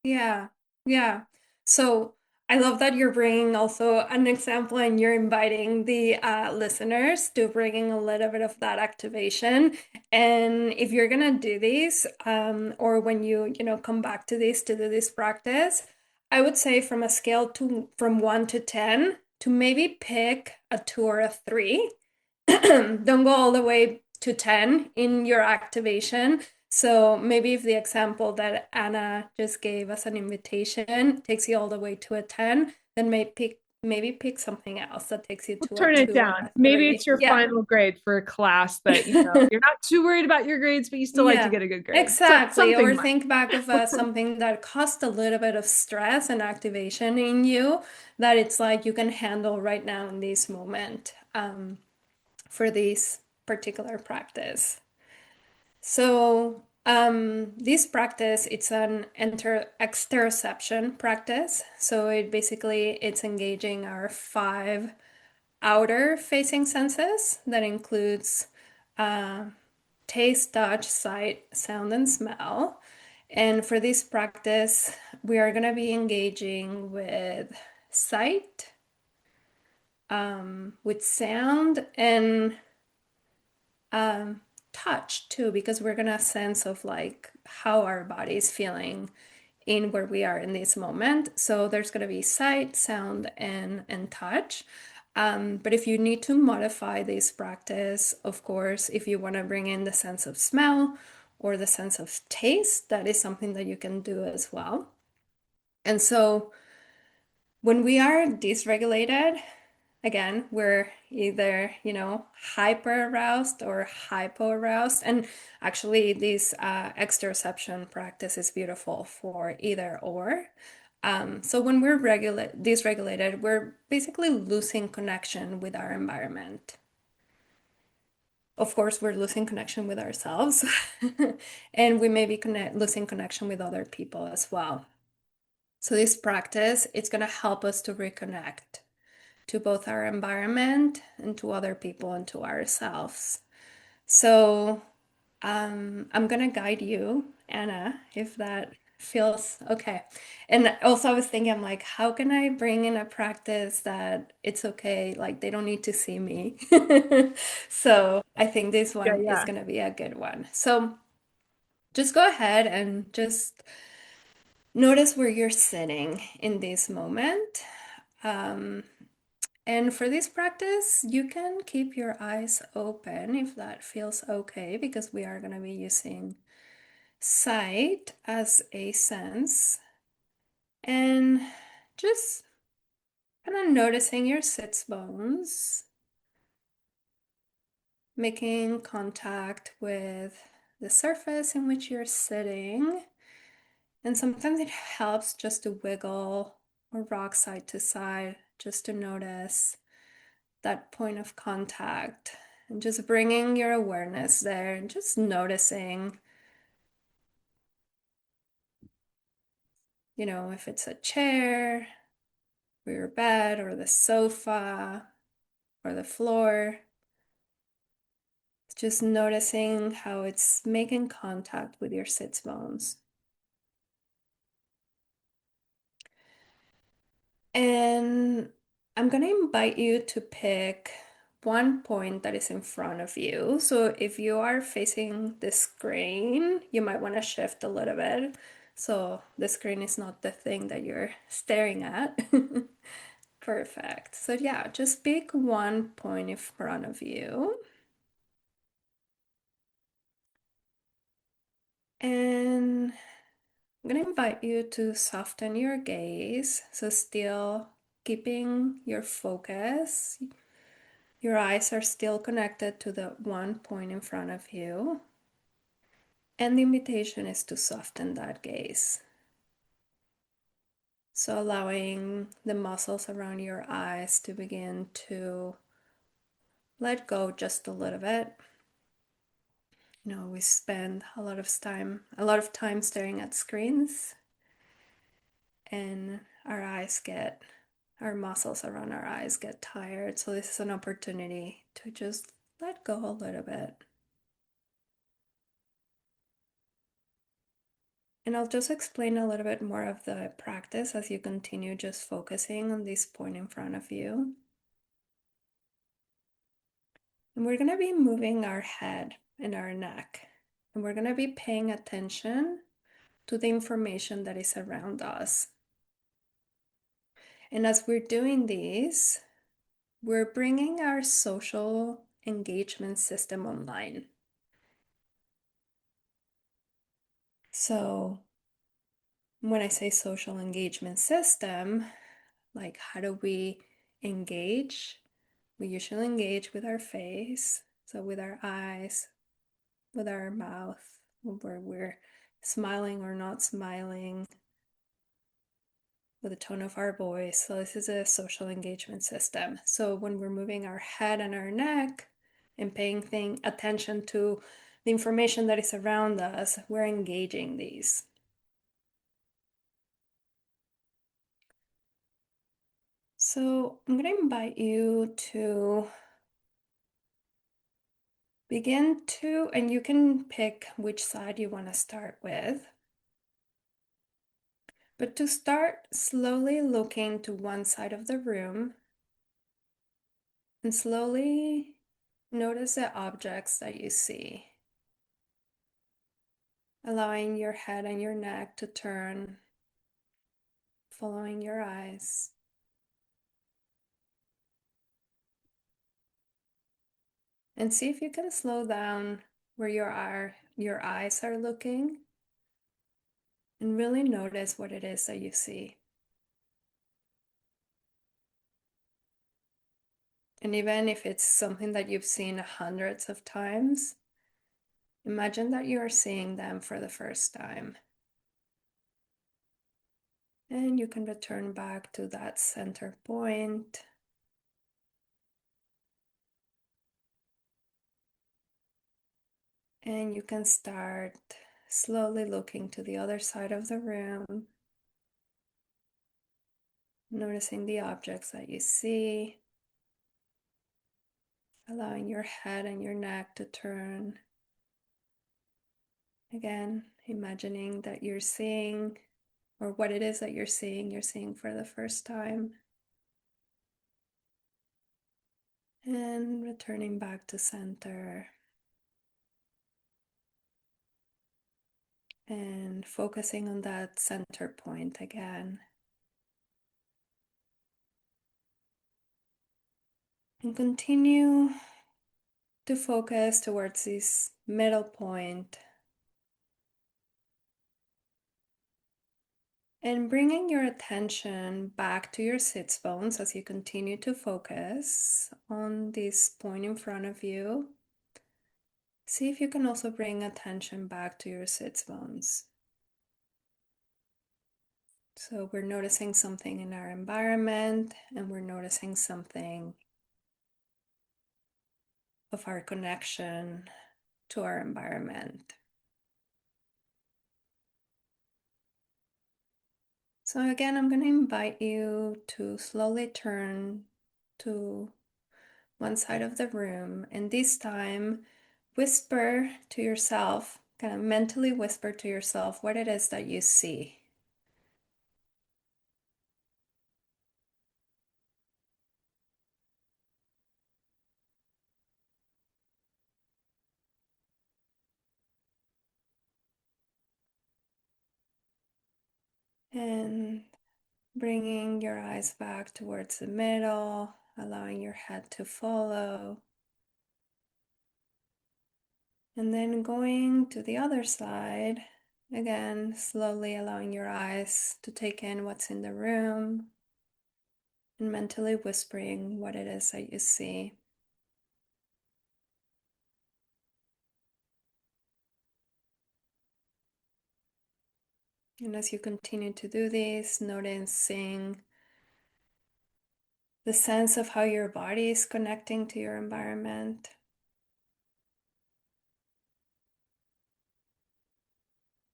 Yeah, yeah. So I love that you're bringing also an example and you're inviting the listeners to bringing a little bit of that activation. And if you're gonna do this, or when you come back to this to do this practice, I would say from a scale to from 1 to 10 to maybe pick a 2 or a 3. Don't go all the way to 10 in your activation. So maybe if the example that Anna just gave us an invitation takes you all the way to a 10, then maybe pick something else that takes you We'll to a turn it 2 or down. a Maybe it's 3. your Yeah. final grade for a class that, you're not too worried about your grades, but you still like to Yeah, get a good grade. So exactly. something Or like, think back of something that cost a little bit of stress and activation in you that it's like you can handle right now in this moment, for this particular practice. So this practice, it's an exteroception practice. So it's engaging our 5 outer facing senses that includes uh, taste, touch, sight, sound, and smell. And for this practice, we are going to be engaging with sight, with sound, and um, touch too, because we're gonna sense of like how our body is feeling in where we are in this moment. So there's gonna be sight, sound, and touch. But if you need to modify this practice, of course, if you want to bring in the sense of smell or the sense of taste, that is something that you can do as well. And so when we are dysregulated, again, we're either, hyper aroused or hypo aroused. And actually, this exteroception practice is beautiful for either or. So when we're dysregulated, we're basically losing connection with our environment. of course, we're losing connection with ourselves, and we may be losing connection with other people as well. So this practice, it's going to help us to reconnect to both our environment and to other people and to ourselves. So I'm gonna guide you, Anna, if that feels okay. And also, I was thinking, I'm like, how can I bring in a practice that it's okay, like they don't need to see me? So I think this Yeah, one is yeah. gonna be a good one. So just go ahead and just notice where you're sitting in this moment. Um, and for this practice, you can keep your eyes open if that feels okay, because we are going to be using sight as a sense. And just kind of noticing your sits bones, making contact with the surface in which you're sitting. And sometimes it helps just to wiggle or rock side to side, just to notice that point of contact and just bringing your awareness there and just noticing, if it's a chair or your bed or the sofa or the floor, just noticing how it's making contact with your sits bones. And I'm going to invite you to pick one point that is in front of you. So if you are facing the screen, you might want to shift a little bit. So the screen is not the thing that you're staring at. Perfect. So yeah, just pick one point in front of you. And I'm going to invite you to soften your gaze. So still keeping your focus. Your eyes are still connected to the one point in front of you. And the invitation is to soften that gaze. So allowing the muscles around your eyes to begin to let go just a little bit. We spend a lot of time staring at screens, and our muscles around our eyes get tired. So this is an opportunity to just let go a little bit. And I'll just explain a little bit more of the practice as you continue just focusing on this point in front of you. And we're going to be moving our head and our neck. And we're going to be paying attention to the information that is around us. And as we're doing this, we're bringing our social engagement system online. So when I say social engagement system, like how do we engage? We usually engage with our face, so with our eyes, with our mouth, where we're smiling or not smiling, with the tone of our voice. So this is a social engagement system. So when we're moving our head and our neck and paying attention to the information that is around us, we're engaging these. So I'm going to invite you to begin to, and you can pick which side you want to start with. But to start slowly looking to one side of the room and slowly notice the objects that you see, allowing your head and your neck to turn, following your eyes. And see if you can slow down where your eyes are looking and really notice what it is that you see. And even if it's something that you've seen hundreds of times, imagine that you are seeing them for the first time. And you can return back to that center point. And you can start slowly looking to the other side of the room, noticing the objects that you see, allowing your head and your neck to turn. Again, imagining that you're seeing, or what it is that you're seeing for the first time. And returning back to center. And focusing on that center point again. And continue to focus towards this middle point. And bringing your attention back to your sits bones as you continue to focus on this point in front of you. See if you can also bring attention back to your sits bones. So we're noticing something in our environment, and we're noticing something of our connection to our environment. So again, I'm going to invite you to slowly turn to one side of the room, and this time whisper to yourself, kind of mentally whisper to yourself what it is that you see. And bringing your eyes back towards the middle, allowing your head to follow. And then going to the other side, again, slowly allowing your eyes to take in what's in the room and mentally whispering what it is that you see. And as you continue to do this, noticing the sense of how your body is connecting to your environment.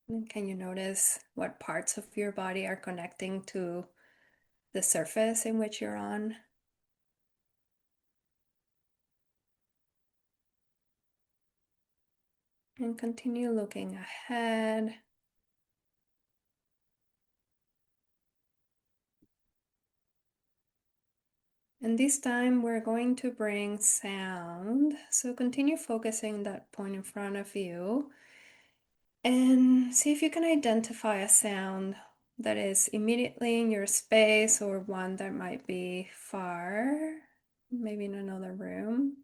And can you notice what parts of your body are connecting to the surface in which you're on? And continue looking ahead. And this time we're going to bring sound. So continue focusing that point in front of you and see if you can identify a sound that is immediately in your space or one that might be far, maybe in another room.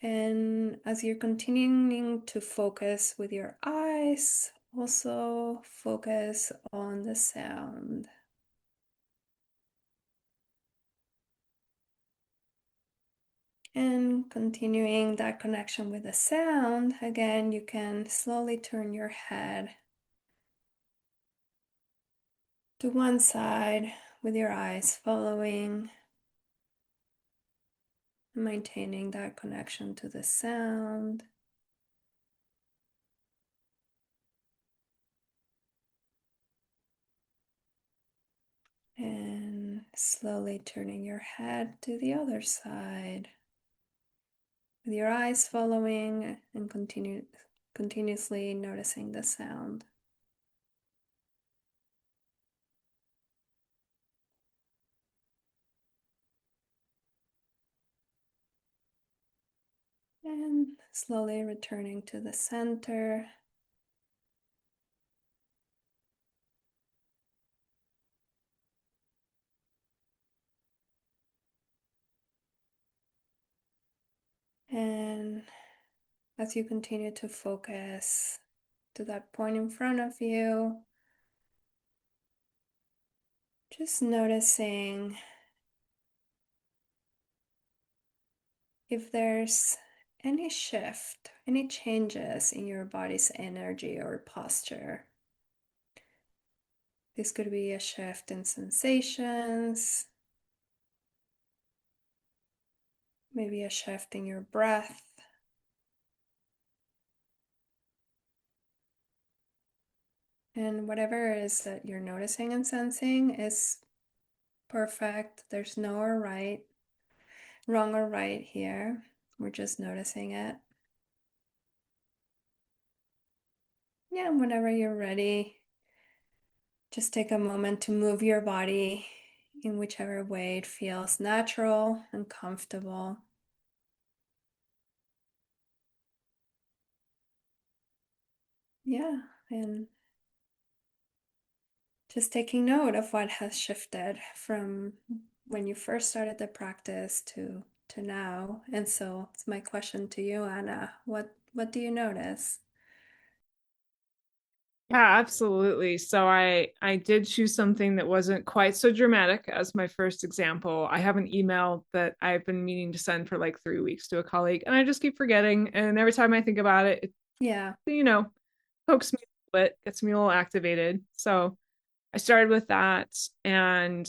And as you're continuing to focus with your eyes, also focus on the sound. And continuing that connection with the sound, again, you can slowly turn your head to one side with your eyes following, maintaining that connection to the sound. And slowly turning your head to the other side with your eyes following and continuously noticing the sound. And slowly returning to the center. And as you continue to focus to that point in front of you, just noticing if there's any shift, any changes in your body's energy or posture. This could be a shift in sensations, maybe a shift in your breath, And whatever it is that you're noticing and sensing is perfect. There's no or right, wrong or right here. We're just noticing it. Yeah, whenever you're ready, just take a moment to move your body in whichever way it feels natural and comfortable. Yeah, and just taking note of what has shifted from when you first started the practice to now. And so it's my question to you, Anna. What do you notice? Yeah, absolutely. So I did choose something that wasn't quite so dramatic as my first example. I have an email that I've been meaning to send for like 3 weeks to a colleague, and I just keep forgetting. And every time I think about it, Yeah. you know, pokes me a bit, gets me a little activated. So I started with that, and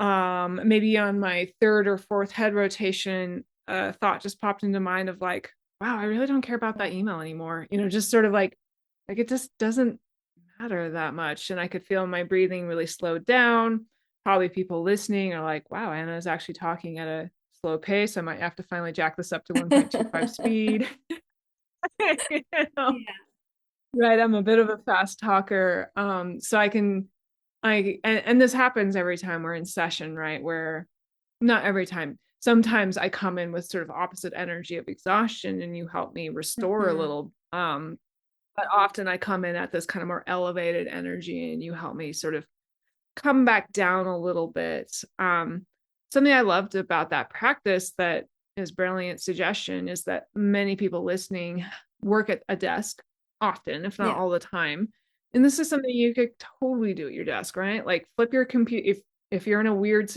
maybe on my third or fourth head rotation, a thought just popped into mind of like, wow, I really don't care about that email anymore. Just sort of like it just doesn't matter that much. And I could feel my breathing really slowed down. Probably people listening are like, wow, Anna's actually talking at a slow pace. I might have to finally jack this up to 1.25 speed. you know? Yeah. Right. I'm a bit of a fast talker. So and this happens every time we're in session, right? Where not every time. Sometimes I come in with sort of opposite energy of exhaustion and you help me restore a Hmm. little. But often I come in at this kind of more elevated energy and you help me sort of come back down a little bit. Something I loved about that practice that is brilliant suggestion is that many people listening work at a desk often, if not Yeah. all the time. And this is something you could totally do at your desk, right? Like flip your computer if you're in a weird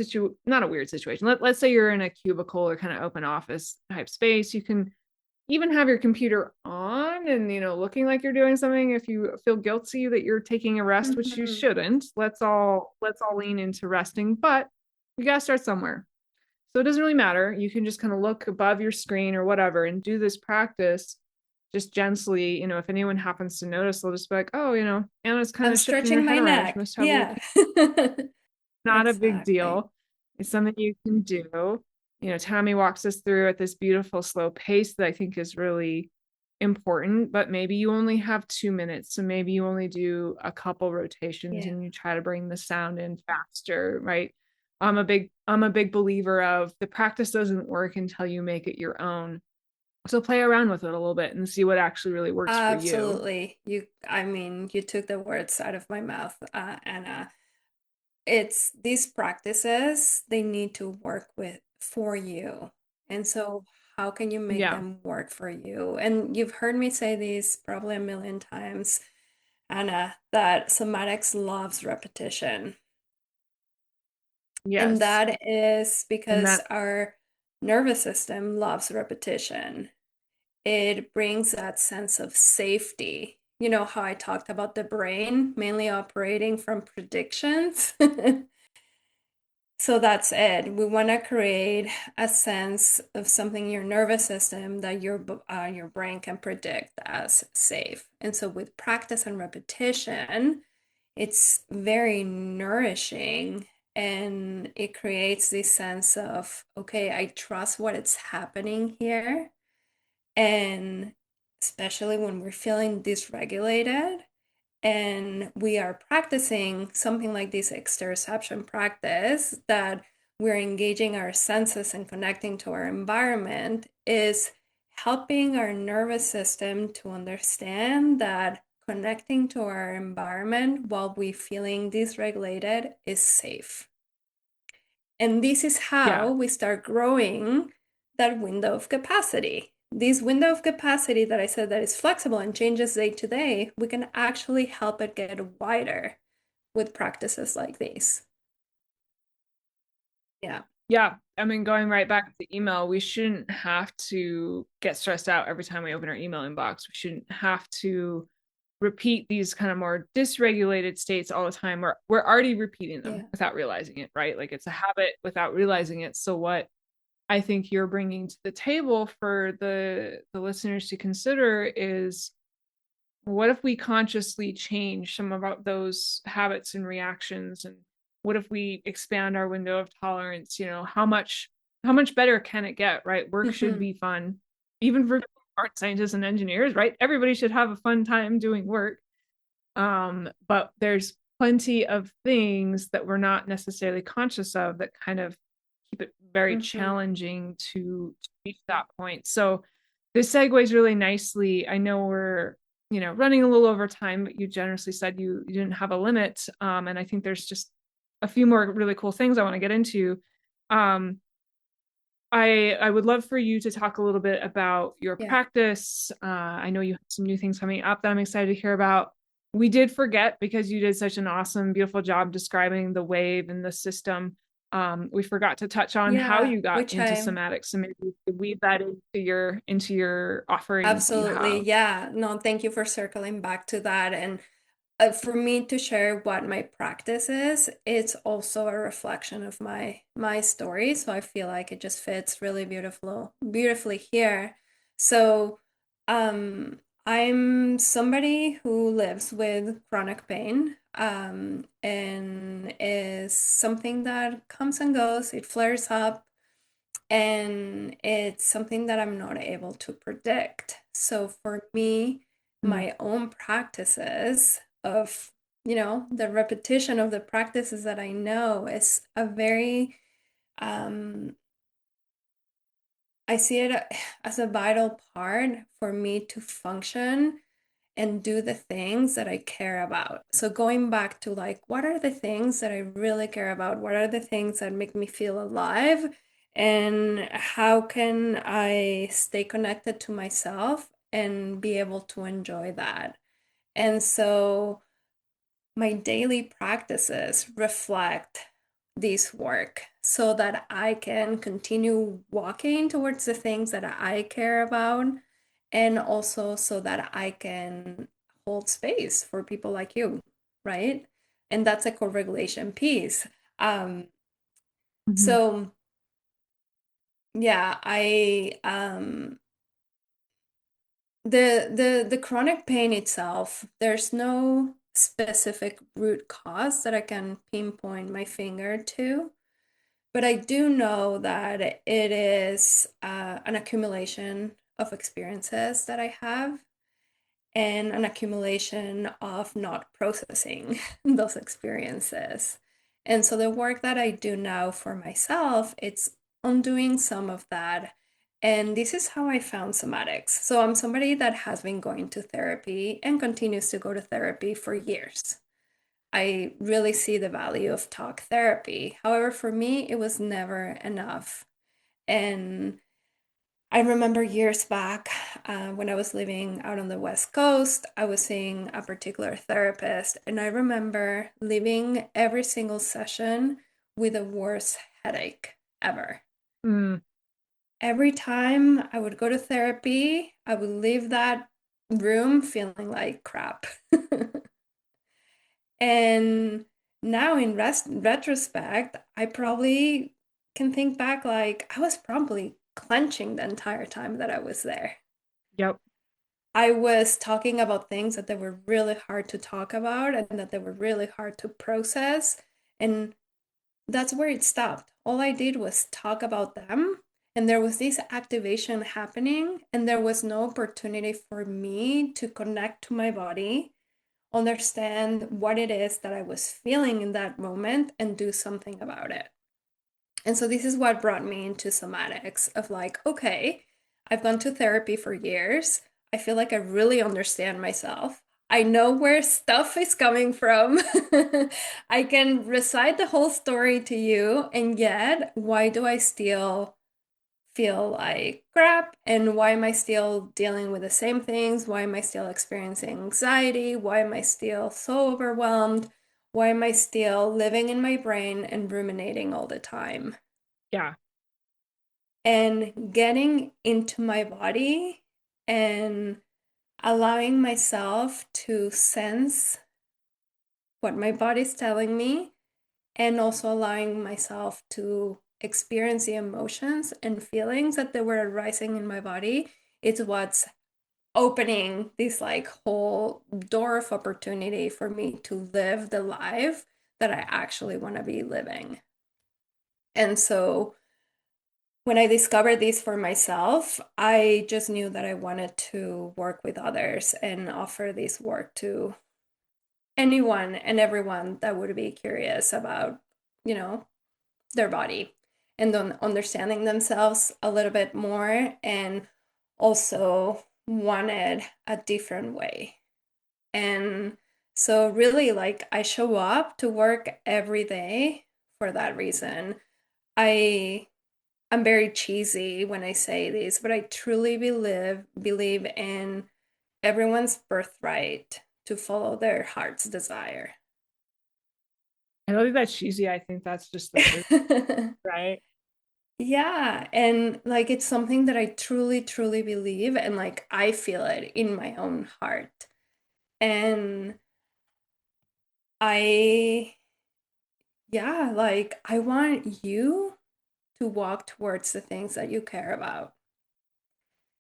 not a weird situation. Let's say you're in a cubicle or kind of open office type space, you can even have your computer on and looking like you're doing something. If you feel guilty that you're taking a rest, which you Hmm. shouldn't, let's all lean into resting, but you got to start somewhere. So it doesn't really matter, you can just kind of look above your screen or whatever and do this practice just gently. If anyone happens to notice, they'll just be like, oh, Anna's kind I'm of shifting her stretching head my around, she neck. must have a little. Yeah. Not a big Exactly. deal. It's something you can do. Tami walks us through at this beautiful slow pace that I think is really important, but maybe you only have 2 minutes. So maybe you only do a couple rotations Yeah. and you try to bring the sound in faster, right? I'm a big believer of the practice doesn't work until you make it your own. So play around with it a little bit and see what actually really works for you. Absolutely. I mean, you took the words out of my mouth, Anna. It's these practices, they need to work with for you. And so, how can you make Yeah. them work for you? And you've heard me say this probably a million times, Anna, that somatics loves repetition. And Yes. that is And because that our nervous system loves repetition. It brings that sense of safety. You know how I talked about the brain mainly operating from predictions? So that's it. We want to create a sense of something in your nervous system that your brain can predict as safe. And so with practice and repetition, it's very nourishing and it creates this sense of, okay, I trust what is happening here. And especially when we're feeling dysregulated, and we are practicing something like this exteroception practice that we're engaging our senses and connecting to our environment is helping our nervous system to understand that connecting to our environment while we feeling dysregulated is safe. And this is how yeah. we start growing that window of capacity. This window of capacity that I said that is flexible and changes day to day, we can actually help it get wider with practices like these. Yeah. Yeah, I mean, going right back to the email, we shouldn't have to get stressed out every time we open our email inbox. We shouldn't have to repeat these kind of more dysregulated states all the time. We're already repeating them Yeah. without realizing it, right? Like it's a habit without realizing it. So what I think you're bringing to the table for the listeners to consider is what if we consciously change some of those habits and reactions? And what if we expand our window of tolerance? How much better can it get, right? Work should Hmm. be fun, even for art scientists and engineers, right? Everybody should have a fun time doing work. But there's plenty of things that we're not necessarily conscious of that kind of keep it very Hmm. challenging to reach that point. So this segues really nicely. I know we're, running a little over time, but you generously said you didn't have a limit. And I think there's just a few more really cool things I want to get into. Um, I would love for you to talk a little bit about your Yeah. practice. I know you have some new things coming up that I'm excited to hear about. We did forget because you did such an awesome, beautiful job describing the wave and the system. We forgot to touch on how Yeah, you got which into I somatics, so maybe you could weave that into your offerings that you absolutely, have. yeah. No, thank you for circling back to that. And for me to share what my practice is, it's also a reflection of my story. So I feel like it just fits really beautifully here. So, I'm somebody who lives with chronic pain, and is something that comes and goes. It flares up, and it's something that I'm not able to predict. So for me, Mm, my own practices of, the repetition of the practices that I know is a very, um, I see it as a vital part for me to function and do the things that I care about. So going back to like, what are the things that I really care about? What are the things that make me feel alive? And how can I stay connected to myself and be able to enjoy that? And so my daily practices reflect this work so that I can continue walking towards the things that I care about, and also so that I can hold space for people like you, right? And that's a co-regulation piece. Um, mhm, so yeah, the chronic pain itself, there's no specific root cause that I can pinpoint my finger to, but I do know that it is an accumulation of experiences that I have, and an accumulation of not processing those experiences. And so the work that I do now for myself, it's undoing some of that. And this is how I found somatics. So I'm somebody that has been going to therapy and continues to go to therapy for years. I really see the value of talk therapy. However, for me, it was never enough. And I remember years back, when I was living out on the West Coast, I was seeing a particular therapist, and I remember leaving every single session with the worst headache ever. mm, Every time I would go to therapy, I would leave that room feeling like crap. And now, in retrospect, I probably can think back like I was probably clenching the entire time that I was there. yep. I was talking about things that they were really hard to talk about and that they were really hard to process. And that's where it stopped. All I did was talk about them. And there was this activation happening, and there was no opportunity for me to connect to my body, understand what it is that I was feeling in that moment, and do something about it. And so this is what brought me into somatics of like, okay, I've gone to therapy for years. I feel like I really understand myself. I know where stuff is coming from. I can recite the whole story to you, and yet, why do I still feel like crap? And why am I still dealing with the same things? Why am I still experiencing anxiety? Why am I still so overwhelmed? Why am I still living in my brain and ruminating all the time? Yeah. And getting into my body and allowing myself to sense what my body's telling me, and also allowing myself to experience the emotions and feelings that they were arising in my body. It's what's opening this like whole door of opportunity for me to live the life that I actually want to be living. And so when I discovered this for myself, I just knew that I wanted to work with others and offer this work to anyone and everyone that would be curious about, you know, their body and then understanding themselves a little bit more, and also wanted a different way. And so really like I show up to work every day for that reason. I I'm very cheesy when I say this, but I truly believe in everyone's birthright to follow their heart's desire. I don't think that's cheesy. I think that's just the truth, right? Yeah, and like it's something that I truly, truly believe, and like I feel it in my own heart. And I, yeah, like I want you to walk towards the things that you care about.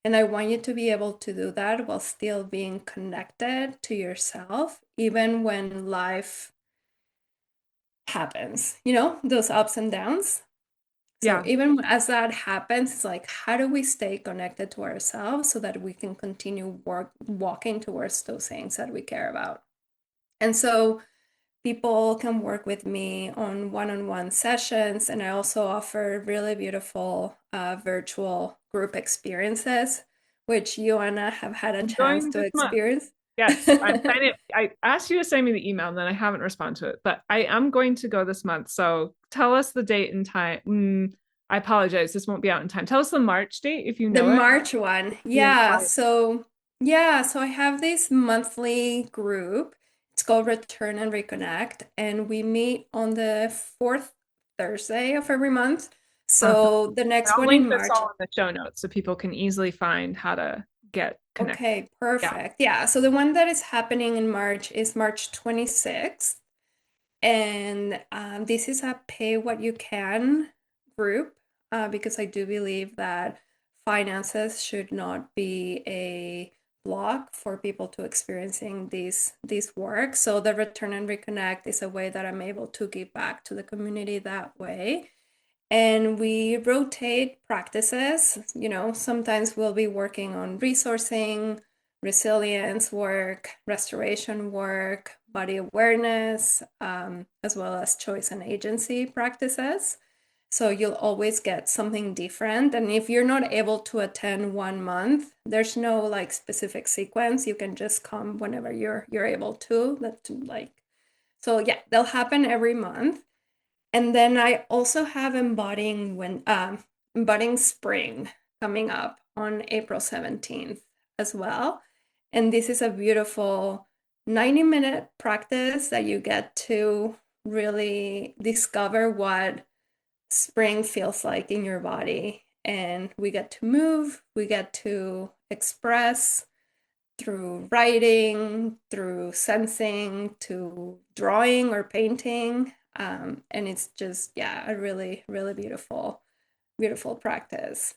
And I want you to be able to do that while still being connected to yourself, even when life happens, those ups and downs. So Yeah. even as that happens, it's like, how do we stay connected to ourselves so that we can continue walking towards those things that we care about? And so people can work with me on one-on-one sessions, and I also offer really beautiful virtual group experiences, which you, Anna, have had a I'm chance going to this month. experience. Yes, I'm planning. I asked you to send me the email and then I haven't responded to it, but I am going to go this month. So tell us the date and time. I apologize. This won't be out in time. Tell us the March date if you The know it. March one. The Yeah. invite. So I have this monthly group. It's called Return and Reconnect, and we meet on the fourth Thursday of every month. Awesome. So the And next I'll one link in this March. all in the show notes so people can easily find how to get connected. Okay, Yeah. perfect. Yeah. So the one that is happening in March is March 26th. And this is a pay what you can group, because I do believe that finances should not be a block for people to experiencing this work. So the Return and Reconnect is a way that I'm able to give back to the community that way. And we rotate practices. Sometimes we'll be working on resourcing, resilience work, restoration work, body awareness, as well as choice and agency practices. So you'll always get something different. And if you're not able to attend 1 month, there's no like specific sequence. You can just come whenever you're able to. So yeah, they'll happen every month. And then I also have embodying spring coming up on April 17th as well. And this is a beautiful 90-minute practice that you get to really discover what spring feels like in your body. And we get to move, we get to express through writing, through sensing, to drawing or painting. And it's just, yeah, a really, really beautiful, beautiful practice.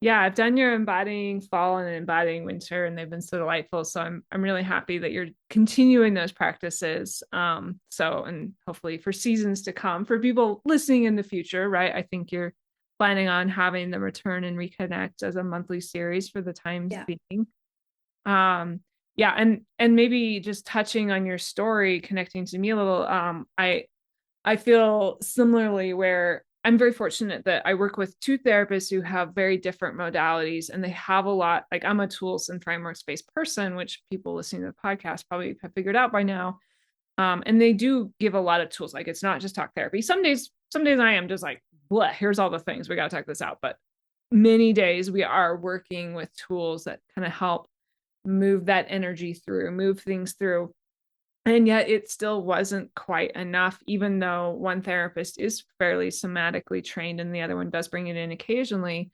Yeah, I've done your embodying fall and embodying winter, and they've been so delightful. So I'm really happy that you're continuing those practices. And hopefully for seasons to come, for people listening in the future, right? I think you're planning on having the return and reconnect as a monthly series for the times Yeah. being. Um, yeah, and maybe just touching on your story, connecting to me a little. I feel similarly where I'm very fortunate that I work with two therapists who have very different modalities and they have a lot, like I'm a tools and frameworks based person, which people listening to the podcast probably have figured out by now. And they do give a lot of tools. Like it's not just talk therapy. Some days I am just like, bleh, here's all the things we got to talk this out. But many days we are working with tools that kind of help move that energy through, move things through. And yet it still wasn't quite enough, even though one therapist is fairly somatically trained and the other one does bring it in occasionally.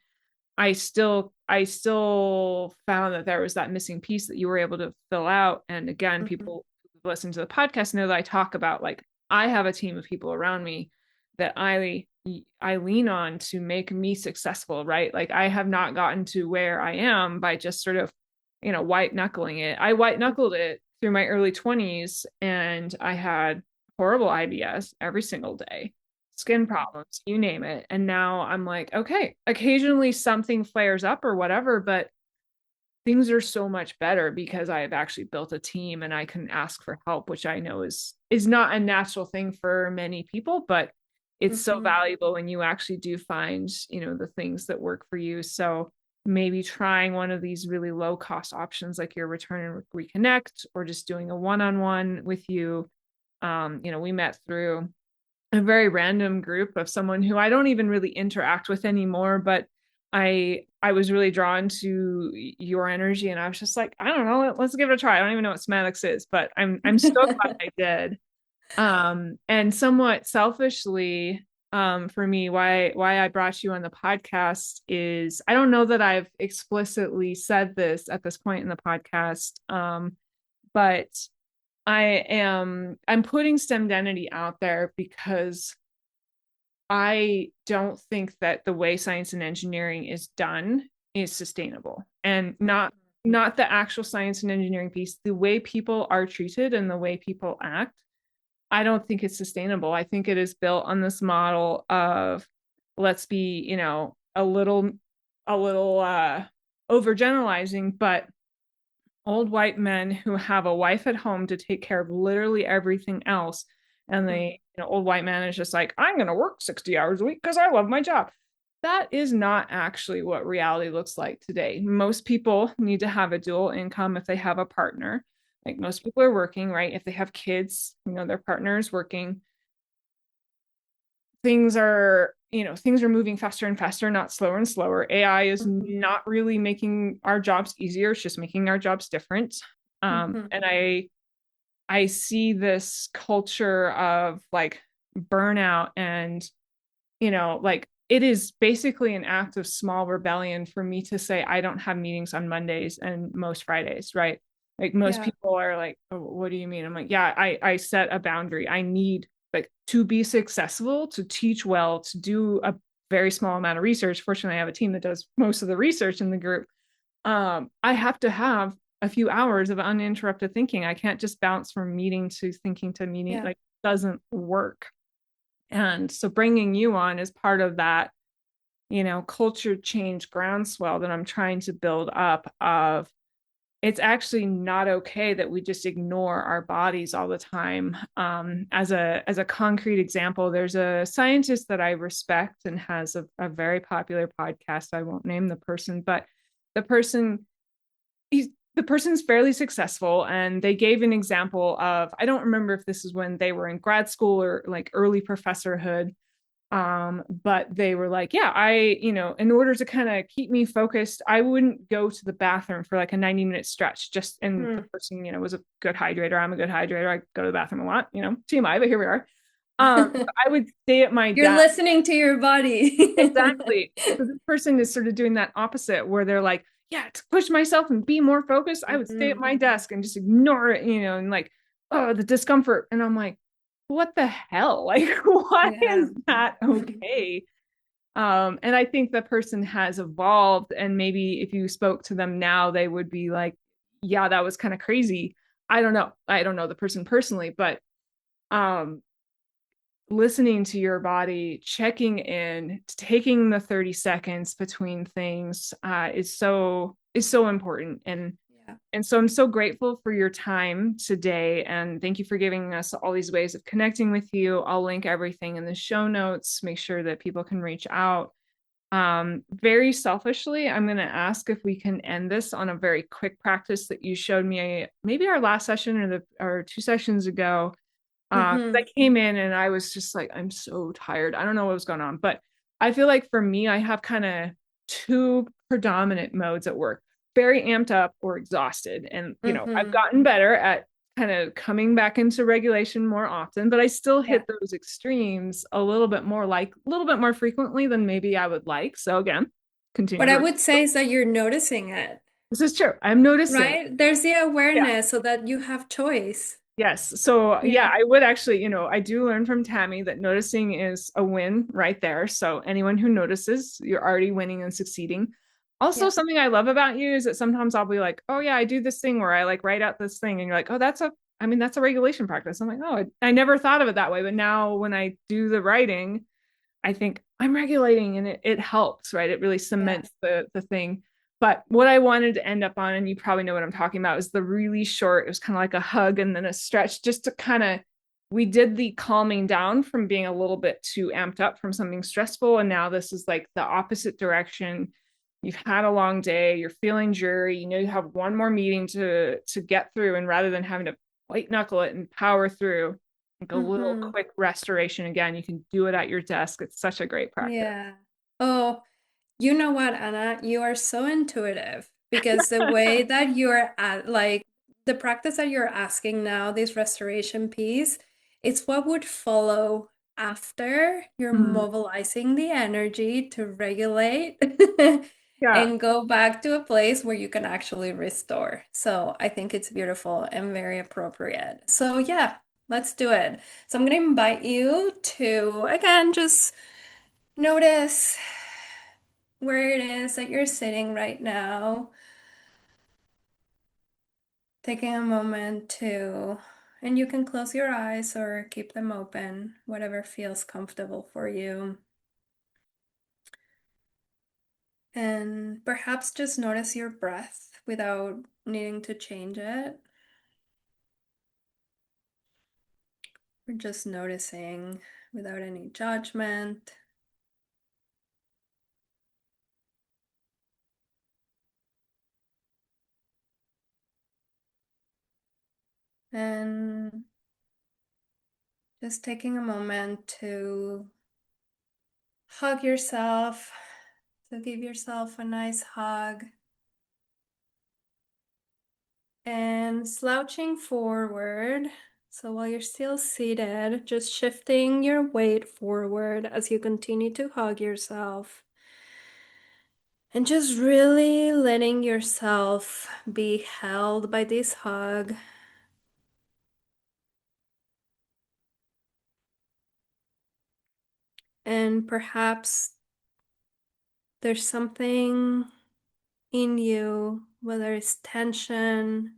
I still found that there was that missing piece that you were able to fill out. And again, Mhm. people who listen to the podcast know that I talk about like I have a team of people around me that I lean on to make me successful, right? Like I have not gotten to where I am by just sort of white knuckling it. I white knuckled it through my early 20s, and I had horrible IBS every single day, skin problems, you name it. And now I'm like, okay, occasionally something flares up or whatever, but things are so much better because I have actually built a team and I can ask for help, which I know is not a natural thing for many people, but it's so Mm-hmm. valuable when you actually do find, the things that work for you. So maybe trying one of these really low cost options like your return and reconnect, or just doing a one-on-one with you. We met through a very random group of someone who I don't even really interact with anymore, but I was really drawn to your energy, and I was just like, I don't know, let's give it a try. I don't even know what somatics is, but I'm so glad I did. And somewhat selfishly, for me, why I brought you on the podcast is, I don't know that I've explicitly said this at this point in the podcast, but I'm putting STEMdentity out there because I don't think that the way science and engineering is done is sustainable. And not the actual science and engineering piece, the way people are treated and the way people act, I don't think it's sustainable. I think it is built on this model of, let's be, a little overgeneralizing, but old white men who have a wife at home to take care of literally everything else. And old white man is just like, I'm going to work 60 hours a week because I love my job. That is not actually what reality looks like today. Most people need to have a dual income if they have a partner. Like, most people are working, right? If they have kids, their partner is working. Things are moving faster and faster, not slower and slower. AI is not really making our jobs easier, it's just making our jobs different. Mm-hmm. And I see this culture of like burnout, and like, it is basically an act of small rebellion for me to say I don't have meetings on Mondays and most Fridays, right? Like, most Yeah. people are like, oh, what do you mean? I'm like, yeah, I set a boundary. I need, like, to be successful, to teach well, to do a very small amount of research. Fortunately, I have a team that does most of the research in the group. I have to have a few hours of uninterrupted thinking. I can't just bounce from meeting to thinking to meeting. Yeah. Like, it doesn't work. And so bringing you on is part of that, culture change groundswell that I'm trying to build up of, it's actually not okay that we just ignore our bodies all the time. As a concrete example, there's a scientist that I respect and has a very popular podcast. I won't name the person, but the person the person's fairly successful, and they gave an example of, I don't remember if this is when they were in grad school or like early professorhood, but they were like, yeah, in order to kind of keep me focused, I wouldn't go to the bathroom for like a 90-minute stretch. Just, and the Mm. person, was a good hydrator. I'm a good hydrator. I go to the bathroom a lot, TMI, but here we are. I would stay at my You're desk. listening to your body. Exactly. So this person is sort of doing that opposite, where they're like, yeah, to push myself and be more focused, I would stay at Mhm. my desk and just ignore it, and like, oh, the discomfort. And I'm like, what the hell? Like, why Yeah. is that okay? And I think the person has evolved, and maybe if you spoke to them now, they would be like, yeah, that was kind of crazy. I don't know. I don't know the person personally, but um listening to your body, checking in, taking the 30 seconds between things, is so important. and Yeah. and so I'm so grateful for your time today, and thank you for giving us all these ways of connecting with you. I'll link everything in the show notes, make sure that people can reach out. Very selfishly, I'm going to ask if we can end this on a very quick practice that you showed me, maybe our last session or 2 sessions ago. I Hmm. came in and I was just like, I'm so tired. I don't know what was going on, but I feel like for me, I have kind of two predominant modes at work: very amped up or exhausted. And, I've Hmm. gotten better at kind of coming back into regulation more often, but I still Yeah. hit those extremes a little bit more, like a little bit more frequently than maybe I would like. So again, continue What I to. would say is that you're noticing it, This is true. I'm noticing. right? There's the Yeah. awareness so that you have choice. Yes. So yeah, Yeah. I would actually, I do learn from Tami that noticing is a win right there. So anyone who notices, you're already winning and succeeding. Also, Yeah. something I love about you is that sometimes I'll be like, oh yeah, I do this thing where I like write out this thing, and you're like, oh, I mean, that's a regulation practice. I'm like, oh, I never thought of it that way. But now when I do the writing, I think I'm regulating and it helps, right? It really Yeah. cements the thing. But what I wanted to end up on, and you probably know what I'm talking about, is the really short, it was kind of like a hug and then a stretch, just to kind of, we did the calming down from being a little bit too amped up from something stressful. And now this is like the opposite direction. You've had a long day, you're feeling dreary, you know you have one more meeting to get through. And rather than having to white knuckle it and power through, like a little Hmm. quick restoration again. You can do it at your desk. It's such a great practice. Yeah. Oh, you know what, Anna? You are so intuitive because the way that you're at, like the practice that you're asking now, this restoration piece, it's what would follow after you're Mhm. mobilizing the energy to regulate Yeah, and go back to a place where you can actually restore. So I think it's beautiful and very appropriate. So yeah, let's do it. So I'm going to invite you to, again, just notice where it is that you're sitting right now, taking a moment to, and you can close your eyes or keep them open, whatever feels comfortable for you. And perhaps just notice your breath without needing to change it. Or just noticing without any judgment. And just taking a moment to hug yourself, to give yourself a nice hug. And slouching forward. So while you're still seated, just shifting your weight forward as you continue to hug yourself. And just really letting yourself be held by this hug. And perhaps there's something in you, whether it's tension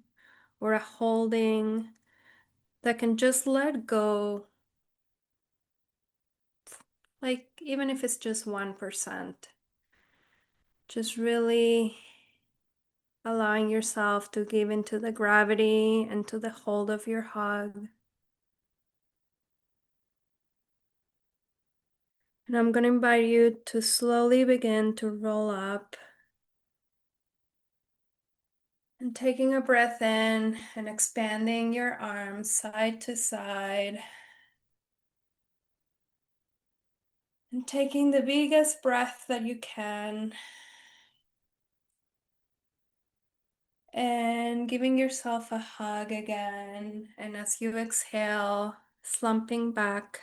or a holding, that can just let go, like even if it's just 1%. Just really allowing yourself to give into the gravity and to the hold of your hug. And I'm going to invite you to slowly begin to roll up and taking a breath in and expanding your arms side to side. And taking the biggest breath that you can. And giving yourself a hug again. And as you exhale, slumping back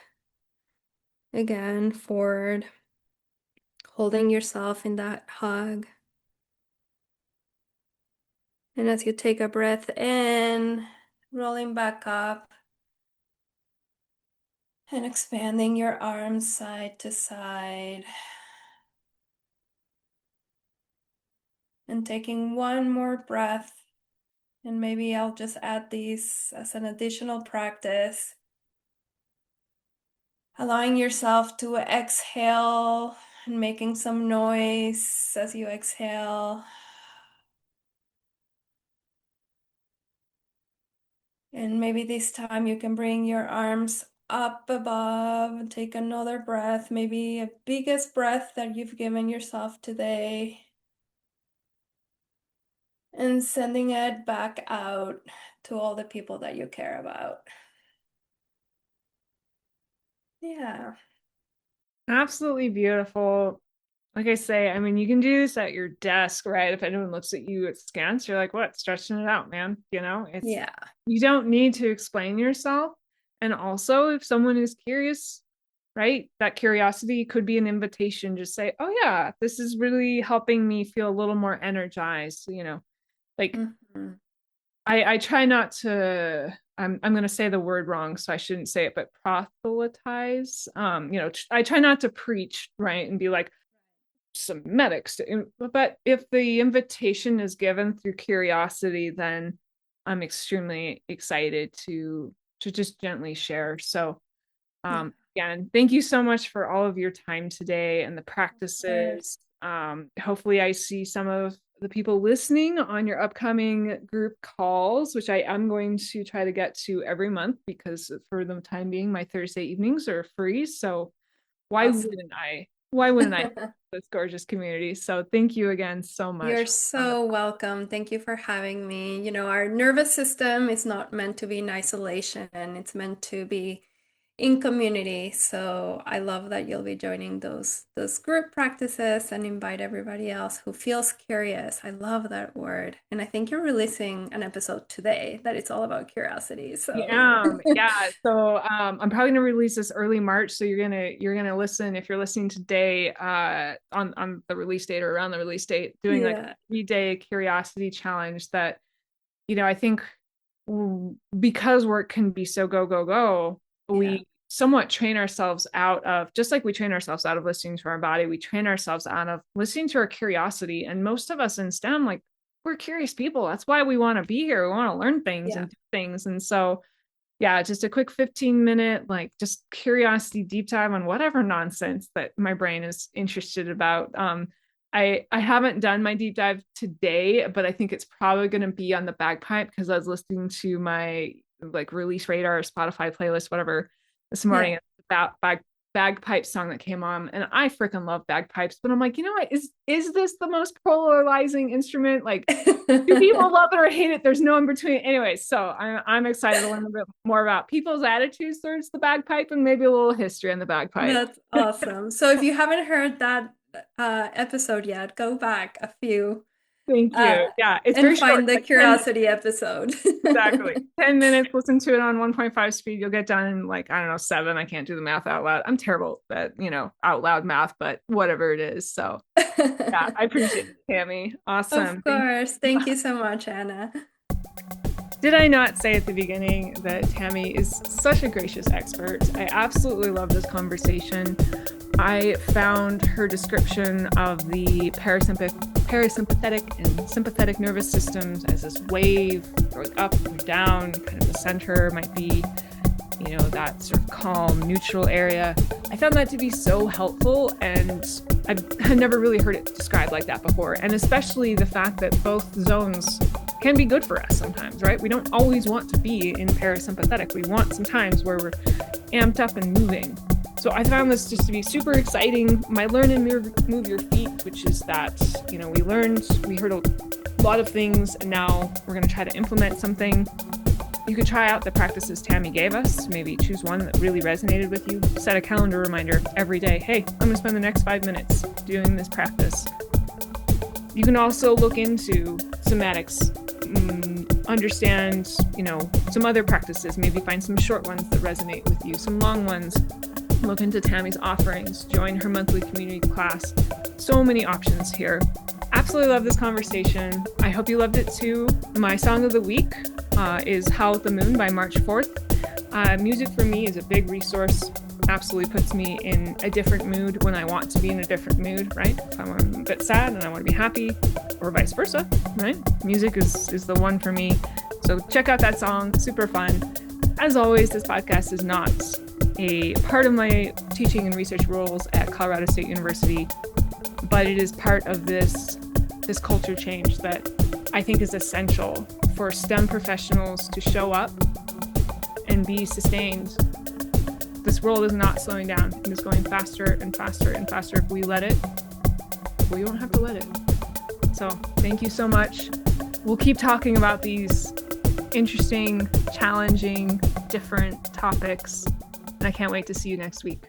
again forward, holding yourself in that hug. And as you take a breath in, rolling back up and expanding your arms side to side. And taking one more breath. And maybe I'll just add these as an additional practice. Allowing yourself to exhale and making some noise as you exhale. And maybe this time you can bring your arms up above and take another breath, maybe a biggest breath that you've given yourself today. And sending it back out to all the people that you care about. Yeah. absolutely beautiful. Like I say, I mean, you can do this at your desk, right? If anyone looks at you askance, you're like, what? Stretching it out, man. Yeah. You don't need to explain yourself. And also, if someone is curious, right, that curiosity could be an invitation. Just say, oh, yeah, this is really helping me feel a little more energized, like Mhm. I try not to I'm going to say the word wrong, so I shouldn't say it, but proselytize. I try not to preach, right, and be like, somatics. But if the invitation is given through curiosity, then I'm extremely excited to just gently share. So Yeah, again, thank you so much for all of your time today and the of course. practices. Hopefully I see some of the people listening on your upcoming group calls, which I am going to try to get to every month because for the time being, my Thursday evenings are free. So why Awesome. wouldn't I? Why wouldn't I? This gorgeous community. So thank you again so much You're on the so welcome. Thank you for having me. You know, our nervous system is not meant to be in isolation, and it's meant to be in community. So I love that you'll be joining those group practices and invite everybody else who feels curious. I love that word. And I think you're releasing an episode today that it's all about curiosity. So yeah. So I'm probably gonna release this early March. So you're gonna listen if you're listening today on the release date or around the release date, doing like a yeah. 3-day curiosity challenge that, I think because work can be so go, go, go, Yeah. we somewhat train ourselves out of, just like we train ourselves out of listening to our body, we train ourselves out of listening to our curiosity. And most of us in STEM, like, we're curious people. That's why we want to be here. We want to learn things Yeah. and do things. And so, yeah, just a quick 15-minute, like, just curiosity deep dive on whatever nonsense that my brain is interested about. I haven't done my deep dive today, but I think it's probably going to be on the bagpipe because I was listening to my like release radar, Spotify playlist, whatever, this morning Yeah. about bagpipe song that came on, and I freaking love bagpipes. But I'm like, you know what? Is this the most polarizing instrument? Like, do people love it or hate it? There's no in between. Anyway, so I'm excited to learn a bit more about people's attitudes towards the bagpipe and maybe a little history on the bagpipe. That's awesome. So if you haven't heard that episode yet, go back a few Thank uh, you. Yeah, it's and very short, find the like 10 minutes. curiosity episode. Exactly. 10 minutes, listen to it on 1.5 speed. You'll get done in like, I don't know, 7. I can't do the math out loud. I'm terrible at, out loud math, but whatever it is. So yeah, I appreciate it, Tami. Of Awesome. Thank course. you. Thank you so much, Anna. Did I not say at the beginning that Tami is such a gracious expert? I absolutely love this conversation. I found her description of the parasympathetic and sympathetic nervous systems as this wave going up or down, kind of the center might be, that sort of calm, neutral area. I found that to be so helpful, and I've never really heard it described like that before. And especially the fact that both zones can be good for us sometimes, right? We don't always want to be in parasympathetic. We want some times where we're amped up and moving. So I found this just to be super exciting. My learn and move your feet, which is that, we heard a lot of things, and now we're going to try to implement something. You could try out the practices Tami gave us. Maybe choose one that really resonated with you. Set a calendar reminder every day. Hey, I'm going to spend the next 5 minutes doing this practice. You can also look into somatics, understand, some other practices, maybe find some short ones that resonate with you, some long ones. Look into Tami's offerings, join her monthly community class. So many options here. Absolutely love this conversation. I hope you loved it too. My song of the week is Howl at the Moon by March 4th. Music for me is a big resource. Absolutely puts me in a different mood when I want to be in a different mood, right? If I'm a bit sad and I want to be happy, or vice versa, right? Music is the one for me. So check out that song, super fun. As always, this podcast is not a part of my teaching and research roles at Colorado State University, but it is part of this culture change that I think is essential for STEM professionals to show up and be sustained. This world is not slowing down. It is going faster and faster and faster. If we let it, we won't have to let it. So thank you so much. We'll keep talking about these interesting, challenging, different topics. And I can't wait to see you next week.